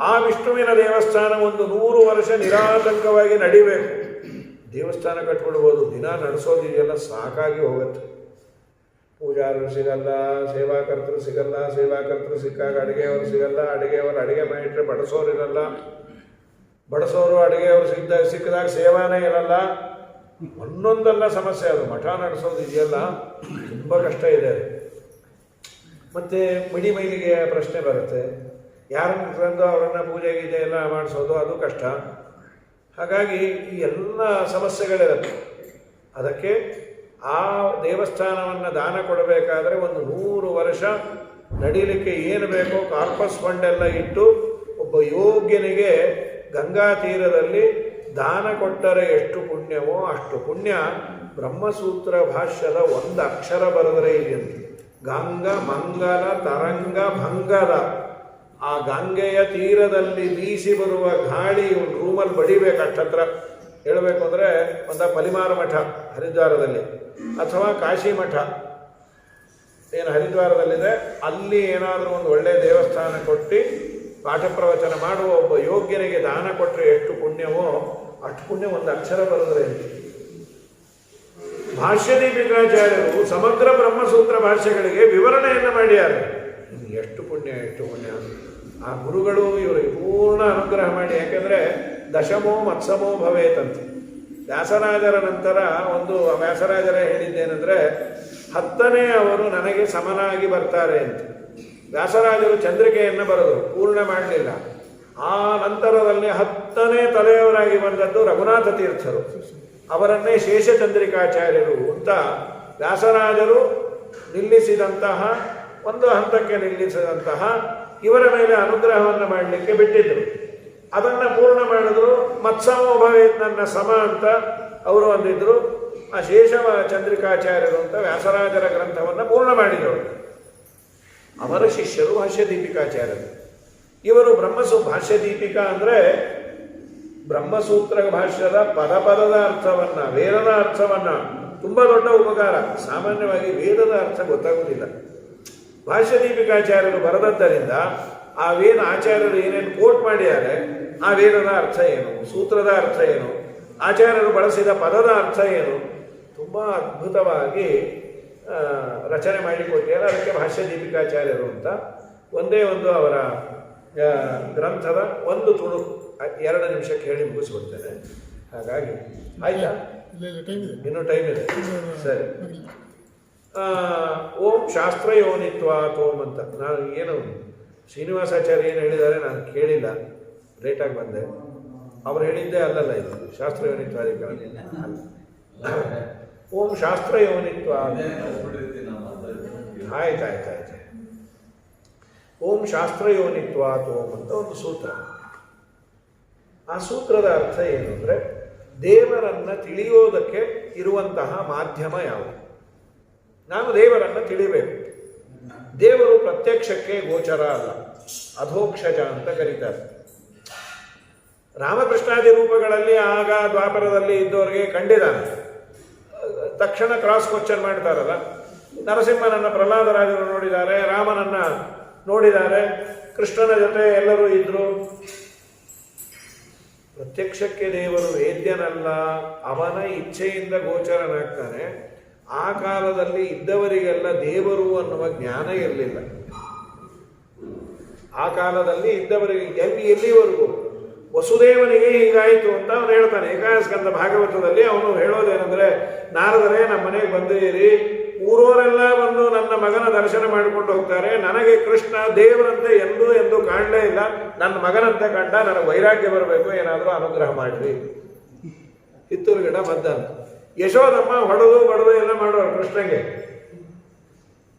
ಆ ವಿಷ್ಣುವಿನ ದೇವಸ್ಥಾನ ಒಂದು 100 ವರ್ಷ ನಿರಾತಂಕವಾಗಿ ನಡಿಬೇಕು. ದೇವಸ್ಥಾನ ಕಟ್ಬಿಡ್ಬೋದು, ದಿನ ನಡೆಸೋದಿದೆಯಲ್ಲ ಸಾಕಾಗಿ ಹೋಗುತ್ತೆ. ಪೂಜಾರರು ಸಿಗಲ್ಲ, ಸೇವಾಕರ್ತರು ಸಿಗಲ್ಲ, ಸೇವಾಕರ್ತರು ಸಿಕ್ಕಾಗ ಅಡುಗೆಯವರು ಸಿಗಲ್ಲ, ಅಡುಗೆಯವರು ಅಡುಗೆ ಮಾಡಿಟ್ರೆ ಬಡಿಸೋರು ಇರಲ್ಲ, ಬಡಿಸೋರು ಅಡುಗೆಯವರು ಸಿಕ್ಕಿದಾಗ ಸೇವಾನೇ ಇರಲ್ಲ. ಒಂದೊಂದಲ್ಲ ಸಮಸ್ಯೆ. ಅದು ಮಠ ನಡೆಸೋದು ಇದೆಯಲ್ಲ ತುಂಬ ಕಷ್ಟ ಇದೆ. ಮತ್ತು ಮಿಡಿ ಮೈಲಿಗೆ ಪ್ರಶ್ನೆ ಬರುತ್ತೆ, ಯಾರನ್ನು ತಂದು ಅವರನ್ನು ಪೂಜೆ ಗೀಜೆ ಎಲ್ಲ ಮಾಡಿಸೋದು ಅದು ಕಷ್ಟ. ಹಾಗಾಗಿ ಈ ಎಲ್ಲ ಸಮಸ್ಯೆಗಳಿರುತ್ತೆ. ಅದಕ್ಕೆ ಆ ದೇವಸ್ಥಾನವನ್ನು ದಾನ ಕೊಡಬೇಕಾದ್ರೆ ಒಂದು 100 ವರ್ಷ ನಡೀಲಿಕ್ಕೆ ಏನು ಬೇಕೋ ಕಾರ್ಪಸ್ ಫಂಡೆಲ್ಲ ಇಟ್ಟು ಒಬ್ಬ ಯೋಗ್ಯನಿಗೆ ಗಂಗಾ ತೀರದಲ್ಲಿ ದಾನ ಕೊಟ್ಟರೆ ಎಷ್ಟು ಪುಣ್ಯವೋ ಅಷ್ಟು ಪುಣ್ಯ ಬ್ರಹ್ಮಸೂತ್ರ ಭಾಷ್ಯದ ಒಂದು ಅಕ್ಷರ ಬರೆದರೆ ಇದೆಯಂತೆ. ಗಂಗ ಮಂಗಲ ತರಂಗ ಭಂಗದ ಆ ಗಂಗೆಯ ತೀರದಲ್ಲಿ ಬೀಸಿ ಬರುವ ಗಾಳಿ ಒಂದು ರೂಮಲ್ಲಿ ಬಡಿಬೇಕು. ಅಷ್ಟತ್ರ ಹೇಳಬೇಕು ಅಂದರೆ ಒಂದು ಪಲಿಮಾರ ಮಠ ಹರಿದ್ವಾರದಲ್ಲಿ ಅಥವಾ ಕಾಶಿ ಮಠ ಏನು ಹರಿದ್ವಾರದಲ್ಲಿದೆ, ಅಲ್ಲಿ ಏನಾದರೂ ಒಂದು ಒಳ್ಳೆಯ ದೇವಸ್ಥಾನ ಕೊಟ್ಟು ಪಾಠ ಪ್ರವಚನ ಮಾಡುವ ಒಬ್ಬ ಯೋಗ್ಯನಿಗೆ ದಾನ ಕೊಟ್ಟರೆ ಎಷ್ಟು ಪುಣ್ಯವೋ ಅಷ್ಟು ಪುಣ್ಯ ಒಂದು ಅಕ್ಷರ ಬರೆದರೆ. ಭಾಷ್ಯದೀಪಿಕಾಚಾರ್ಯರು ಸಮಗ್ರ ಬ್ರಹ್ಮಸೂತ್ರ ಭಾಷ್ಯಗಳಿಗೆ ವಿವರಣೆಯನ್ನು ಮಾಡ್ಯಾರೆ. ಎಷ್ಟು ಪುಣ್ಯ ಎಷ್ಟು ಪುಣ್ಯ. ಆ ಗುರುಗಳು ಇವರಿಗೆ ಪೂರ್ಣ ಅನುಗ್ರಹ ಮಾಡಿ, ಯಾಕೆಂದರೆ ದಶಮೋ ಮತ್ಸಮೋ ಭವೇತಂತೆ. ವ್ಯಾಸರಾಜರ ನಂತರ ಒಂದು ವ್ಯಾಸರಾಜರ ಹೇಳಿದ್ದೇನೆಂದರೆ 10ನೇ ಅವರು ನನಗೆ ಸಮನಾಗಿ ಬರ್ತಾರೆ ಅಂತ. ವ್ಯಾಸರಾಜರು ಚಂದ್ರಿಕೆಯನ್ನು ಬರೆದರು, ಪೂರ್ಣ ಮಾಡಲಿಲ್ಲ. ಆ ನಂತರದಲ್ಲಿ 10ನೇ ತಲೆಯವರಾಗಿ ಬಂದದ್ದು ರಘುನಾಥ ತೀರ್ಥರು. ಅವರನ್ನೇ ಶೇಷಚಂದ್ರಿಕಾಚಾರ್ಯರು ಅಂತ ವ್ಯಾಸರಾಜರು ನಿಲ್ಲಿಸಿದಂತಹ ಒಂದು ಹಂತಕ್ಕೆ ನಿಲ್ಲಿಸಿದಂತಹ ಇವರ ಮೇಲೆ ಅನುಗ್ರಹವನ್ನು ಮಾಡಲಿಕ್ಕೆ ಬಿಟ್ಟಿದ್ದರು. ಅದನ್ನು ಪೂರ್ಣ ಮಾಡಿದ್ರು. ಮತ್ಸಮೋ ಭವೇತ್ ನನ್ನ ಸಮ ಅಂತ ಅವರು ಅಂದಿದ್ರು. ಆ ಶೇಷ ಚಂದ್ರಿಕಾಚಾರ್ಯರು ಅಂತ ವ್ಯಾಸರಾಜರ ಗ್ರಂಥವನ್ನು ಪೂರ್ಣ ಮಾಡಿದರು. ಅವರ ಶಿಷ್ಯರು ಭಾಷ್ಯದೀಪಿಕಾಚಾರ್ಯರು. ಇವರು ಭಾಷ್ಯದೀಪಿಕಾ ಅಂದರೆ ಬ್ರಹ್ಮಸೂತ್ರ ಭಾಷ್ಯದ ಪದದ ಅರ್ಥವನ್ನು, ವೇದದ ಅರ್ಥವನ್ನು, ತುಂಬ ದೊಡ್ಡ ಉಪಕಾರ. ಸಾಮಾನ್ಯವಾಗಿ ವೇದದ ಅರ್ಥ ಗೊತ್ತಾಗುವುದಿಲ್ಲ. ಭಾಷ್ಯದೀಪಿಕಾಚಾರ್ಯರು ಬರೆದದ್ದರಿಂದ ಆ ವೇದ ಆಚಾರ್ಯರು ಏನೇನು ಕೋಟ್ ಮಾಡಿದ್ದಾರೆ, ಆ ವೇದದ ಅರ್ಥ ಏನು, ಸೂತ್ರದ ಅರ್ಥ ಏನು, ಆಚಾರ್ಯರು ಬಳಸಿದ ಪದದ ಅರ್ಥ ಏನು, ತುಂಬ ಅದ್ಭುತವಾಗಿ ರಚನೆ ಮಾಡಿಕೊಟ್ಟಿದ್ದಾರೆ. ಅದಕ್ಕೆ ಭಾಷ್ಯದೀಪಿಕಾಚಾರ್ಯರು ಅಂತ ಒಂದೇ ಒಂದು ಅವರ ಗ್ರಂಥದ ಒಂದು ತುಣುಕು 2 ನಿಮಿಷಕ್ಕೆ ಹೇಳಿ ಮುಗಿಸ್ಬಿಡ್ತೇನೆ. ಹಾಗಾಗಿ ಆಯ್ತಾ? ಇನ್ನೂ ಟೈಮ್ ಇದೆ. ಸರಿ. ಓಂ ಶಾಸ್ತ್ರಯೋನಿತ್ವಾತ್ ಓಂ ಅಂತ ನಾನು ಏನು ಶ್ರೀನಿವಾಸಾಚಾರ್ಯ ಏನು ಹೇಳಿದ್ದಾರೆ ನಾನು ಕೇಳಿಲ್ಲ, ಲೇಟಾಗಿ ಬಂದೆ. ಅವ್ರು ಹೇಳಿದ್ದೇ ಅಲ್ಲಲ್ಲ ಇದು ಶಾಸ್ತ್ರಯೋನಿತ್ವಾದಿಗಳ. ಓಂ ಶಾಸ್ತ್ರಯೋನಿತ್ವಾತ್. ಆಯ್ತಾಯ್ತಾಯ್ತು. ಓಂ ಶಾಸ್ತ್ರಯೋನಿತ್ವಾತ್ ಓಂ ಅಂತ ಒಂದು ಸೂತ್ರ. ಆ ಸೂತ್ರದ ಅರ್ಥ ಏನು ಅಂದರೆ ದೇವರನ್ನು ತಿಳಿಯೋದಕ್ಕೆ ಇರುವಂತಹ ಮಾಧ್ಯಮ ಯಾವುದು? ನಾವು ದೇವರನ್ನು ತಿಳಿಬೇಕು. ದೇವರು ಪ್ರತ್ಯಕ್ಷಕ್ಕೆ ಗೋಚರ ಅಲ್ಲ, ಅಧೋಕ್ಷಜ ಅಂತ ಕರೀತಾರೆ. ರಾಮಕೃಷ್ಣಾದಿ ರೂಪಗಳಲ್ಲಿ ಆಗ ದ್ವಾಪರದಲ್ಲಿ ಇದ್ದವರಿಗೆ ಕಂಡಿದ್ದಾನೆ. ತಕ್ಷಣ ಕ್ರಾಸ್ ಕ್ವಶನ್ ಮಾಡ್ತಾರಲ್ಲ. ನರಸಿಂಹನನ್ನು ಪ್ರಹ್ಲಾದರಾಜರು ನೋಡಿದ್ದಾರೆ, ರಾಮನನ್ನು ನೋಡಿದ್ದಾರೆ, ಕೃಷ್ಣನ ಜೊತೆ ಎಲ್ಲರೂ ಇದ್ದರು. ಪ್ರತ್ಯಕ್ಷಕ್ಕೆ ದೇವರು ವೇದ್ಯನಲ್ಲ, ಅವನ ಇಚ್ಛೆಯಿಂದ ಗೋಚರನಾಗ್ತಾನೆ. ಆ ಕಾಲದಲ್ಲಿ ಇದ್ದವರಿಗೆಲ್ಲ ದೇವರು ಅನ್ನುವ ಜ್ಞಾನ ಇರಲಿಲ್ಲ. ಆ ಕಾಲದಲ್ಲಿ ಇದ್ದವರಿಗೆ ಎಲ್ಲಿವರೆಗೂ ವಸುದೇವನಿಗೆ ಹೀಗಾಯಿತು ಅಂತ ಅವನು ಹೇಳ್ತಾನೆ. ಏಕಾದಸ್ಕಂದ ಭಾಗವತದಲ್ಲಿ ಅವನು ಹೇಳೋದೇನೆಂದರೆ, ನಾರದರೇ ನಮ್ಮ ಮನೆಗೆ ಬಂದಿರಿ, ಊರೋರೆಲ್ಲ ಬಂದು ನನ್ನ ಮಗನ ದರ್ಶನ ಮಾಡಿಕೊಂಡು ಹೋಗ್ತಾರೆ. ನನಗೆ ಕೃಷ್ಣ ದೇವರಂತೆ ಎಂದೂ ಕಾಣಲೇ ಇಲ್ಲ. ನನ್ನ ಮಗನಂತೆ ಕಂಡ, ನನಗೆ ವೈರಾಗ್ಯ ಬರಬೇಕು, ಏನಾದರೂ ಅನುಗ್ರಹ ಮಾಡಿರಿ. ಹಿತ್ತೂರು ಗಿಡ ಮದ್ದಲ್ಲ. ಯಶೋದಮ್ಮ ಹೊಡೆದು ಎಲ್ಲ ಮಾಡೋರು ಕೃಷ್ಣಗೆ.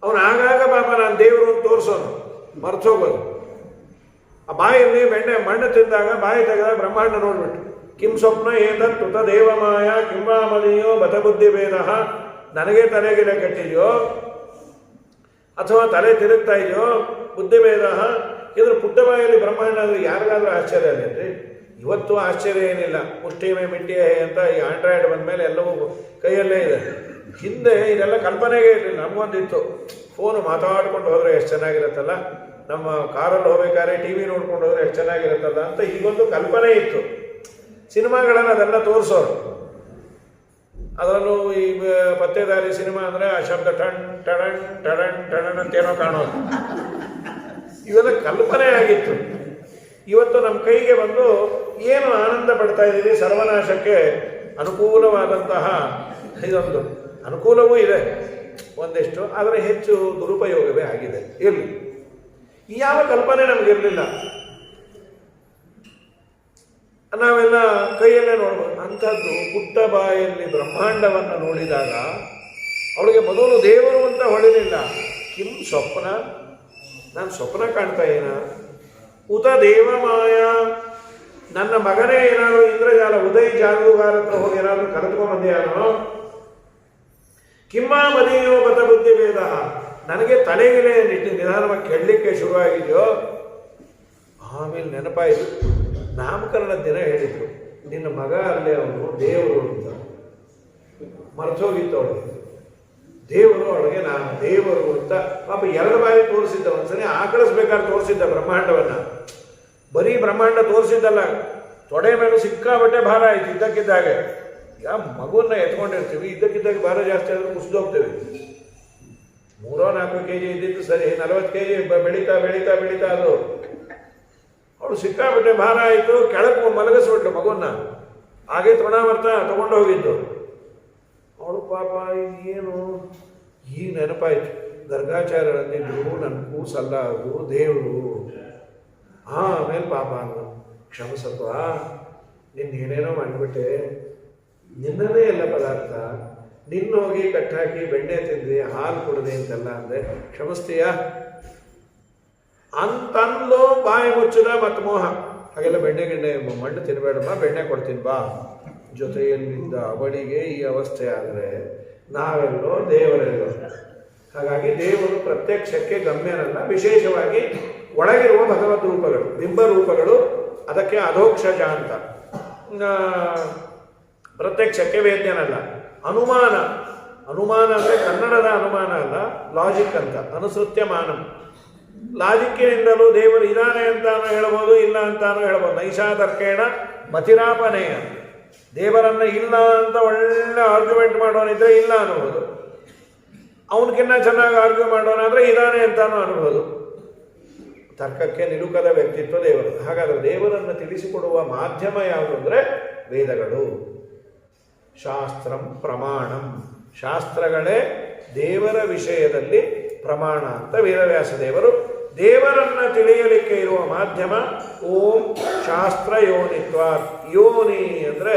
ಅವನು ಆಗಾಗ ಪಾಪ ನಾನು ದೇವರು ಅಂತ ತೋರಿಸೋನು, ಮರ್ತೋಗೋದು. ಆ ಬಾಯಲ್ಲಿ ಮಣ್ಣು ತಿಂದಾಗ ಬಾಯಿ ತೆಗೆದಾಗ ಬ್ರಹ್ಮಾಂಡ ನೋಡ್ಬಿಟ್ಟು ಕಿಂ ಸ್ವಪ್ನ ಏತತ್ ತುತ ದೇವಮಾಯ ಕಿಂವಾಮದೀಯೋ ಬತ ಬುದ್ಧಿ ಭೇದ. ನನಗೆ ತಲೆಗಿಲೆ ಕಟ್ಟಿದೆಯೋ ಅಥವಾ ತಲೆ ತಿರುಗ್ತಾ ಇದೆಯೋ ಬುದ್ಧಿಭೇದ ಇದ್ರ ಪುಟ್ಟ ಬಾಯಲ್ಲಿ ಬ್ರಹ್ಮಾಂಡ ಅಂದರೆ ಯಾರಿಗಾದ್ರೂ ಆಶ್ಚರ್ಯ ಅಲ್ಲೇನ್ರಿ? ಇವತ್ತು ಆಶ್ಚರ್ಯ ಏನಿಲ್ಲ, ಮುಷ್ಟಿಮೆ ಮಿಟ್ಟಿಯೇ ಅಂತ ಈ ಆಂಡ್ರಾಯ್ಡ್ ಬಂದ ಮೇಲೆ ಎಲ್ಲವೂ ಕೈಯಲ್ಲೇ ಇದೆ. ಹಿಂದೆ ಇದೆಲ್ಲ ಕಲ್ಪನೆಗೆ ಇರಲಿಲ್ಲ. ನಮಗೊಂದಿತ್ತು, ಫೋನು ಮಾತಾಡ್ಕೊಂಡು ಹೋದರೆ ಎಷ್ಟು ಚೆನ್ನಾಗಿರುತ್ತಲ್ಲ, ನಮ್ಮ ಕಾರಲ್ಲಿ ಹೋಗ್ಬೇಕಾದ್ರೆ ಟಿ ವಿ ನೋಡ್ಕೊಂಡು ಹೋದ್ರೆ ಎಷ್ಟು ಚೆನ್ನಾಗಿರುತ್ತಲ್ಲ ಅಂತ ಈಗೊಂದು ಕಲ್ಪನೆ ಇತ್ತು. ಸಿನಿಮಾಗಳನ್ನು ಅದೆಲ್ಲ ತೋರಿಸೋರು. ಅದರಲ್ಲೂ ಈ ಪತ್ತೇದಾರಿ ಸಿನಿಮಾ ಅಂದರೆ ಆ ಶಬ್ದ ಟಣ್ ಟಣಣ್ ಟಣಣ್ ಟಣಣ್ ಅಂತೇನೋ ಕಾಣೋದು. ಇವೆಲ್ಲ ಕಲ್ಪನೆ ಆಗಿತ್ತು. ಇವತ್ತು ನಮ್ಮ ಕೈಗೆ ಬಂದು ಏನು ಆನಂದ ಪಡ್ತಾ ಇದ್ದೀವಿ, ಸರ್ವನಾಶಕ್ಕೆ ಅನುಕೂಲವಾದಂತಹ ಇದೊಂದು ಅನುಕೂಲವೂ ಇದೆ ಒಂದಿಷ್ಟು, ಆದರೆ ಹೆಚ್ಚು ದುರುಪಯೋಗವೇ ಆಗಿದೆ. ಇರಲಿ, ಯಾವ ಕಲ್ಪನೆ ನಮಗಿರಲಿಲ್ಲ. ನಾವೆಲ್ಲ ಕೈಯಲ್ಲೇ ನೋಡ್ಬೋದು. ಅಂಥದ್ದು ಪುಟ್ಟ ಬಾಯಲ್ಲಿ ಬ್ರಹ್ಮಾಂಡವನ್ನು ನೋಡಿದಾಗ ಅವಳಿಗೆ ಮೊದಲು ದೇವರು ಅಂತ ಹೊಳಿಲಿಲ್ಲ. ಕಿಂ ಸ್ವಪ್ನ, ನಾನು ಸ್ವಪ್ನ ಕಾಣ್ತಾ ಏನ, ಉತ ದೇವಮಾಯ, ನನ್ನ ಮಗನೇ ಏನಾದರೂ ಇಂದ್ರಜಾಲ ಉದಯ ಜಾದೂಗಾರ ಹತ್ರ ಹೋಗಿ ಏನಾದರೂ ಕರೆದುಕೊಂಡ್ಬಂದಿಯಾನೋ, ಕಿಮ್ಮ ಮದಿಯೋ ಬತ ಬುದ್ಧಿ ಭೇದ, ನನಗೆ ತಲೆಗಿಲೆ ನಿಧಾನವಾಗಿ ಕೆಡಲಿಕ್ಕೆ ಶುರುವಾಗಿದೆಯೋ. ಆಮೇಲೆ ನೆನಪಾಯಿತು, ನಾಮಕರಣದ ದಿನ ಹೇಳಿದ್ರು, ನಿನ್ನ ಮಗ ಅಲ್ಲೇ ಅವನು ದೇವರು ಅಂತ. ಮರ್ತೋಗಿತ್ತು ಅವಳಿಗೆ. ದೇವರು ಅವಳಿಗೆ ನಾನು ದೇವರು ಅಂತ ಪಾಪ 2 ಬಾರಿ ತೋರಿಸಿದ್ದ. ಒಂದ್ಸರಿ ಆಕಳಿಸ್ಬೇಕಾದ್ರೆ ತೋರಿಸಿದ್ದ ಬ್ರಹ್ಮಾಂಡವನ್ನ. ಬರೀ ಬ್ರಹ್ಮಾಂಡ ತೋರಿಸಿದ್ದಲ್ಲ, ತೊಡೆ ಮೇಲೆ ಸಿಕ್ಕಾಬಟ್ಟೆ ಭಾರ ಆಯ್ತು ಇದ್ದಕ್ಕಿದ್ದಾಗೆ. ಈಗ ಮಗುವನ್ನ ಎತ್ಕೊಂಡಿರ್ತೀವಿ, ಇದ್ದಕ್ಕಿದ್ದಾಗ ಭಾರ ಜಾಸ್ತಿ ಆದರೂ ಕುಸಿದೋಗ್ತೇವೆ. 3-4 kg ಇದ್ದಿದ್ದು ಸರಿ 40 kg ಬೆಳೀತಾ ಬೆಳೀತಾ ಬೆಳೀತಾ ಅದು. ಅವಳು ಸಿಕ್ಕಾಬಿಟ್ಟೆ ಭಾರ ಆಯಿತು, ಕೆಳಗೆ ಮಲಗಿಸ್ಬಿಟ್ಲು ಮಗುವನ್ನ. ಹಾಗೆ ತೃಣಾವರ್ತ ತಗೊಂಡು ಹೋಗಿದ್ದು. ಅವಳು ಪಾಪ ಏನು ಈಗ ನೆನಪಾಯಿತು, ಗರ್ಗಾಚಾರ್ಯರಂದಿದ್ರು ನನ್ನ ಕೂಸಲ್ಲ ಅದು ದೇವರು. ಆಮೇಲೆ ಪಾಪ ಅಂದ, ಕ್ಷಮಸತ್ವ, ಏನೇನೋ ಮಾಡಿಬಿಟ್ಟೆ, ನಿನ್ನದೇ ಎಲ್ಲ ಪದಾರ್ಥ, ನಿನ್ನೋಗಿ ಕಟ್ಟಾಕಿ ಬೆಣ್ಣೆ ತಿಂದು ಹಾಲು ಕುಡದೆ ಅಂತೆಲ್ಲ ಅಂದೆ, ಕ್ಷಮಿಸ್ತೀಯ ಅಂತಂದು ಬಾಯಿ ಮುಚ್ಚದ ಮತ್ತು ಮೋಹ. ಹಾಗೆಲ್ಲ ಬೆಣ್ಣೆ ಗಿಣ್ಣೆ ಮಣ್ಣು ತಿನ್ಬೇಡಮ್ಮ, ಬೆಣ್ಣೆ ಕೊಡ್ತೀನಿ ಬಾ. ಜೊತೆಯಲ್ಲಿದ್ದ ಅವಳಿಗೆ ಈ ಅವಸ್ಥೆ ಆದರೆ ನಾವೆಲ್ಲೋ ದೇವರೆಲ್ಲೋ. ಹಾಗಾಗಿ ದೇವರು ಪ್ರತ್ಯಕ್ಷಕ್ಕೆ ಗಮ್ಯನಲ್ಲ, ವಿಶೇಷವಾಗಿ ಒಳಗಿರುವ ಭಗವದ್ ರೂಪಗಳು, ಬಿಂಬ ರೂಪಗಳು, ಅದಕ್ಕೆ ಅಧೋಕ್ಷಜ ಅಂತ. ಪ್ರತ್ಯಕ್ಷಕ್ಕೆ ವೇದ್ಯನಲ್ಲ. ಅನುಮಾನ, ಅನುಮಾನ ಅಂದರೆ ಕನ್ನಡದ ಅನುಮಾನ ಅಲ್ಲ, ಲಾಜಿಕ್ ಅಂತ. ಅನುಸೃತ್ಯ ಮಾನಂ, ಲಾಜಿಕ್ಕಿನಿಂದಲೂ ದೇವರು ಇದ್ದಾನೆ ಅಂತಾನು ಹೇಳ್ಬೋದು, ಇಲ್ಲ ಅಂತಾನು ಹೇಳ್ಬೋದು. ನೈಷಾತರ್ಕೇಣ ಮತಿರಾಪನೇಯ, ದೇವರನ್ನ ಇಲ್ಲ ಅಂತ ಒಳ್ಳೆ ಆರ್ಗ್ಯುಮೆಂಟ್ ಮಾಡೋನಿದ್ರೆ ಇಲ್ಲ ಅನ್ನಬಹುದು, ಅವನಕ್ಕಿನ್ನ ಚೆನ್ನಾಗಿ ಆರ್ಗ್ಯೂ ಮಾಡೋನಾದ್ರೆ ಇದ್ದಾನೆ ಅಂತಾನು ಅನ್ಬೋದು. ತರ್ಕಕ್ಕೆ ನಿಲುಕದ ವ್ಯಕ್ತಿತ್ವ ದೇವರು. ಹಾಗಾದರೆ ದೇವರನ್ನು ತಿಳಿಸಿಕೊಡುವ ಮಾಧ್ಯಮ ಯಾವುದು ಅಂದರೆ ವೇದಗಳು. ಶಾಸ್ತ್ರಂ ಪ್ರಮಾಣಂ, ಶಾಸ್ತ್ರಗಳೇ ದೇವರ ವಿಷಯದಲ್ಲಿ ಪ್ರಮಾಣ ಅಂತ ವೇದವ್ಯಾಸ ದೇವರು ದೇವರನ್ನ ತಿಳಿಯಲಿಕ್ಕೆ ಇರುವ ಮಾಧ್ಯಮ. ಓಂ ಶಾಸ್ತ್ರ ಯೋನಿತ್ವಾತ್, ಯೋನಿ ಅಂದರೆ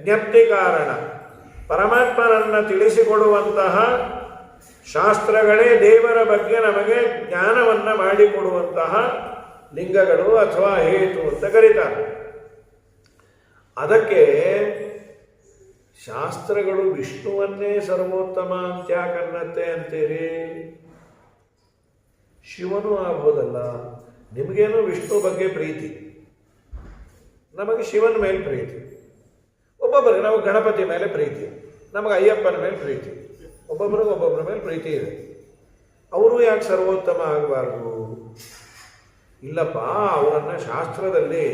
ಜ್ಞಪ್ತಿ ಕಾರಣ. ಪರಮಾತ್ಮನನ್ನು ತಿಳಿಸಿಕೊಡುವಂತಹ ಶಾಸ್ತ್ರಗಳೇ ದೇವರ ಬಗ್ಗೆ ನಮಗೆ ಜ್ಞಾನವನ್ನು ಮಾಡಿಕೊಡುವಂತಹ ಲಿಂಗಗಳು ಅಥವಾ ಹೇತು ಅಂತ ಕರೀತಾರೆ. ಅದಕ್ಕೆ ಶಾಸ್ತ್ರಗಳು ವಿಷ್ಣುವನ್ನೇ ಸರ್ವೋತ್ತಮ ಅಂತ್ಯಾಕನ್ನತ್ತೆ ಅಂತೀರಿ. ಶಿವನು ಆಗ್ಬೋದಲ್ಲ. ನಿಮಗೇನೋ ವಿಷ್ಣು ಬಗ್ಗೆ ಪ್ರೀತಿ, ನಮಗೆ ಶಿವನ ಮೇಲೆ ಪ್ರೀತಿ. ಒಬ್ಬೊಬ್ಬರಿಗೆ ನಮಗೆ ಗಣಪತಿ ಮೇಲೆ ಪ್ರೀತಿ, ನಮಗೆ ಅಯ್ಯಪ್ಪನ ಮೇಲೆ ಪ್ರೀತಿ. ಒಬ್ಬೊಬ್ಬರಿಗೆ ಒಬ್ಬೊಬ್ಬರ ಮೇಲೆ ಪ್ರೀತಿ ಇದೆ. ಅವರು ಯಾಕೆ ಸರ್ವೋತ್ತಮ ಆಗಬಾರ್ದು? ಇಲ್ಲಪ್ಪ, ಅವರನ್ನು ಶಾಸ್ತ್ರದಲ್ಲಿ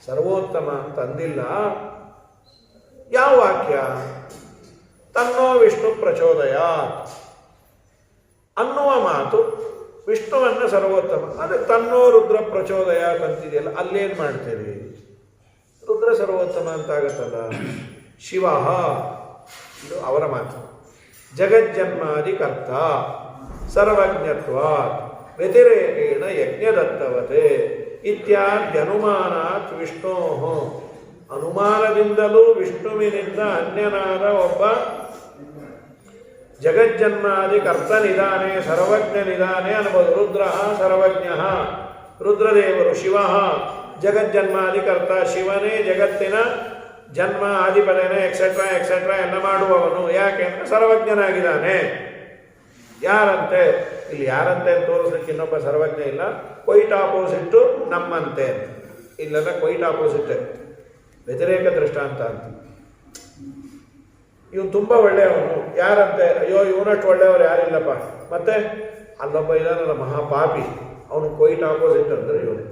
ಸರ್ವೋತ್ತಮ ಅಂತ ಅಂದಿಲ್ಲ. ಯಾವ ವಾಕ್ಯ? ತನ್ನೋ ವಿಷ್ಣು ಪ್ರಚೋದಯಾತ್ ಅನ್ನುವ ಮಾತು ವಿಷ್ಣುವನ್ನ ಸರ್ವೋತ್ತಮ. ಅದೇ ತನ್ನೋ ರುದ್ರ ಪ್ರಚೋದಯಾತ್ ಅಂತಿದೆಯಲ್ಲ, ಅಲ್ಲೇನು ಮಾಡ್ತೀರಿ? ರುದ್ರ ಸರ್ವೋತ್ತಮ ಅಂತ ಆಗುತ್ತಲ್ಲ. ಶಿವ, ಇದು ಅವರ ಮಾತು. ಜಗಜ್ಜನ್ಮಾದಿ ಕರ್ತ ಸರ್ವಜ್ಞತ್ವಾತ್ ವ್ಯತಿರೇಕೇಣ ಯಜ್ಞದತ್ತವತೆ ಇತ್ಯಾದ್ಯನುಮಾನಾತ್ ವಿಷ್ಣೋ, ಅನುಮಾನದಿಂದಲೂ ವಿಷ್ಣುವಿನಿಂದ ಅನ್ಯನಾದ ಒಬ್ಬ ಜಗಜ್ಜನ್ಮಾದಿ ಕರ್ತನಿದಾನೆ, ಸರ್ವಜ್ಞನಿದಾನೆ ಅನ್ಬೋದು. ರುದ್ರ ಸರ್ವಜ್ಞ, ರುದ್ರದೇವರು. ಶಿವ ಜಗಜ್ಜನ್ಮಾದಿ ಕರ್ತ, ಶಿವನೇ ಜಗತ್ತಿನ ಜನ್ಮ ಆದಿಪದೇನೆ ಎಕ್ಸೆಟ್ರಾ ಎಕ್ಸೆಟ್ರಾ ಎಲ್ಲ ಮಾಡುವವನು. ಯಾಕೆ ಅಂದರೆ ಸರ್ವಜ್ಞನಾಗಿದ್ದಾನೆ. ಯಾರಂತೆ? ಇಲ್ಲಿ ಯಾರಂತೆ ತೋರಿಸ್ಲಿಕ್ಕೆ ಇನ್ನೊಬ್ಬ ಸರ್ವಜ್ಞ ಇಲ್ಲ, ಕ್ವೈಟ್ ಆಪೋಸಿಟ್ಟು ನಮ್ಮಂತೆ ಅಂತ. ಇಲ್ಲೆಲ್ಲ ಕ್ವೈಟ್ ಆಪೋಸಿಟ್, ವ್ಯತಿರೇಕ ದೃಷ್ಟಾಂತ ಅಂತ. ಇವನು ತುಂಬ ಒಳ್ಳೆಯವನು, ಯಾರಂತೆ ಅಯ್ಯೋ ಇವನಷ್ಟು ಒಳ್ಳೆಯವರು ಯಾರಿಲ್ಲಪ್ಪ. ಮತ್ತೆ ಅಲ್ಲೊಬ್ಬ ಇದಾನಲ್ಲ ಮಹಾಪಾಪಿ, ಅವನು ಕ್ವೈಟ್ ಆಪೋಸಿಟ್ ಅಂದರೆ ಇವನು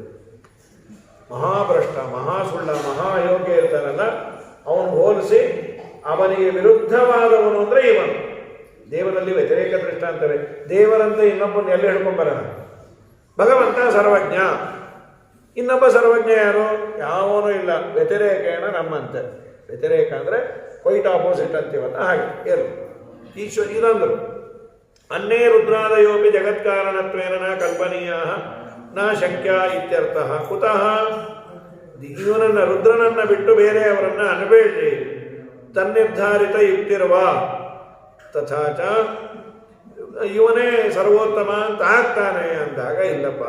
ಮಹಾಭ್ರಷ್ಟ, ಮಹಾಸುಳ್ಳ, ಮಹಾ ಅಯೋಗ್ಯ ಇರ್ತಾನಲ್ಲ, ಅವನು ಹೋಲಿಸಿ ಅವನಿಗೆ ವಿರುದ್ಧವಾದವನು ಅಂದರೆ ಇವನು. ದೇವರಲ್ಲಿ ವ್ಯತಿರೇಕ ದೃಷ್ಟಾಂತವೇ. ದೇವರಂತೆ ಇನ್ನೊಬ್ಬನ ಎಲ್ಲಿ ಹಿಡ್ಕೊಂಬರೋಣ? ಭಗವಂತ ಸರ್ವಜ್ಞ, ಇನ್ನೊಬ್ಬ ಸರ್ವಜ್ಞ ಯಾರು? ಯಾವನೂ ಇಲ್ಲ. ವ್ಯತಿರೇಕೇಣ ನಮ್ಮಂತೆ. ವ್ಯತಿರೇಕ ಅಂದರೆ ಕ್ವೈಟ್ ಆಪೋಸಿಟ್ ಅಂತೀವಲ್ಲ ಹಾಗೆ. ಏನು ಈಶ್ವರ ಇದಂದರು ಅನ್ನೇ ರುದ್ರಾದಯೋಪಿ ಜಗತ್ಕಾರಣತ್ವೇನ ನ ಕಲ್ಪನೀಯ ನ ಶಕ್ಯ ಇತ್ಯರ್ಥ. ಕುತಃ? ಇವನನ್ನು ರುದ್ರನನ್ನು ಬಿಟ್ಟು ಬೇರೆಯವರನ್ನ ಅನಬೇಡ್ರಿ. ತನ್ನಿರ್ಧಾರಿತ ಯುಕ್ತಿರುವ ತಥಾಚ ಇವನೇ ಸರ್ವೋತ್ತಮ ಅಂತ ಆಗ್ತಾನೆ ಅಂದಾಗ, ಇಲ್ಲಪ್ಪ,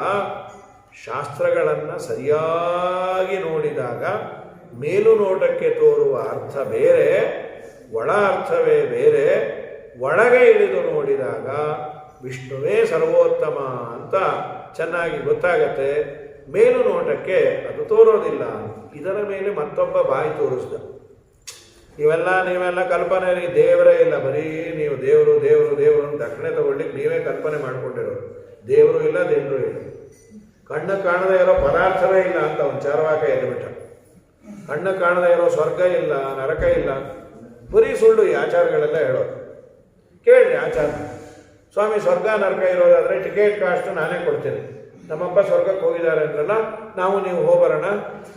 ಶಾಸ್ತ್ರಗಳನ್ನು ಸರಿಯಾಗಿ ನೋಡಿದಾಗ ಮೇಲು ನೋಟಕ್ಕೆ ತೋರುವ ಅರ್ಥ ಬೇರೆ, ಒಳ ಅರ್ಥವೇ ಬೇರೆ. ಒಳಗೆ ಇಳಿದು ನೋಡಿದಾಗ ವಿಷ್ಣುವೇ ಸರ್ವೋತ್ತಮ ಅಂತ ಚೆನ್ನಾಗಿ ಗೊತ್ತಾಗತ್ತೆ. ಮೇಲು ನೋಟಕ್ಕೆ ಅದು ತೋರೋದಿಲ್ಲ. ಇದರ ಮೇಲೆ ಮತ್ತೊಬ್ಬ ಬಾಯಿ ತೋರಿಸ್ದ. ನೀವೆಲ್ಲ ಕಲ್ಪನೆ ರೀ, ದೇವರೇ ಇಲ್ಲ, ಬರೀ ನೀವು ದೇವರು ದೇವರು ದೇವರು ಅಂತ ದಕ್ಷಿಣೆ ತಗೊಳ್ಳಿಕ್ಕೆ ನೀವೇ ಕಲ್ಪನೆ ಮಾಡ್ಕೊಂಡಿರೋರು. ದೇವರು ಇಲ್ಲ, ದೇವರು ಇಲ್ಲ, ಕಣ್ಣು ಕಾಣದೇ ಇರೋ ಪದಾರ್ಥವೇ ಇಲ್ಲ ಅಂತ ಒಂದು ಚಾರ್ವಾಕ ಎದ್ದುಬಿಟ್ಟ. ಕಣ್ಣು ಕಾಣದೇ ಇರೋ ಸ್ವರ್ಗ ಇಲ್ಲ, ನರಕ ಇಲ್ಲ, ಬರೀ ಸುಳ್ಳು ಈ ಆಚಾರಗಳೆಲ್ಲ ಹೇಳೋದು. ಕೇಳ್ರಿ ಆಚಾರ, ಸ್ವಾಮಿ ಸ್ವರ್ಗ ನರಕ ಇರೋದಾದರೆ ಟಿಕೆಟ್ ಕಾಸ್ಟ್ ನಾನೇ ಕೊಡ್ತೀನಿ, ನಮ್ಮಪ್ಪ ಸ್ವರ್ಗಕ್ಕೆ ಹೋಗಿದ್ದಾರೆ ಅಂದ್ರಲ್ಲ, ನಾವು ನೀವು ಹೋಗ್ಬರೋಣ,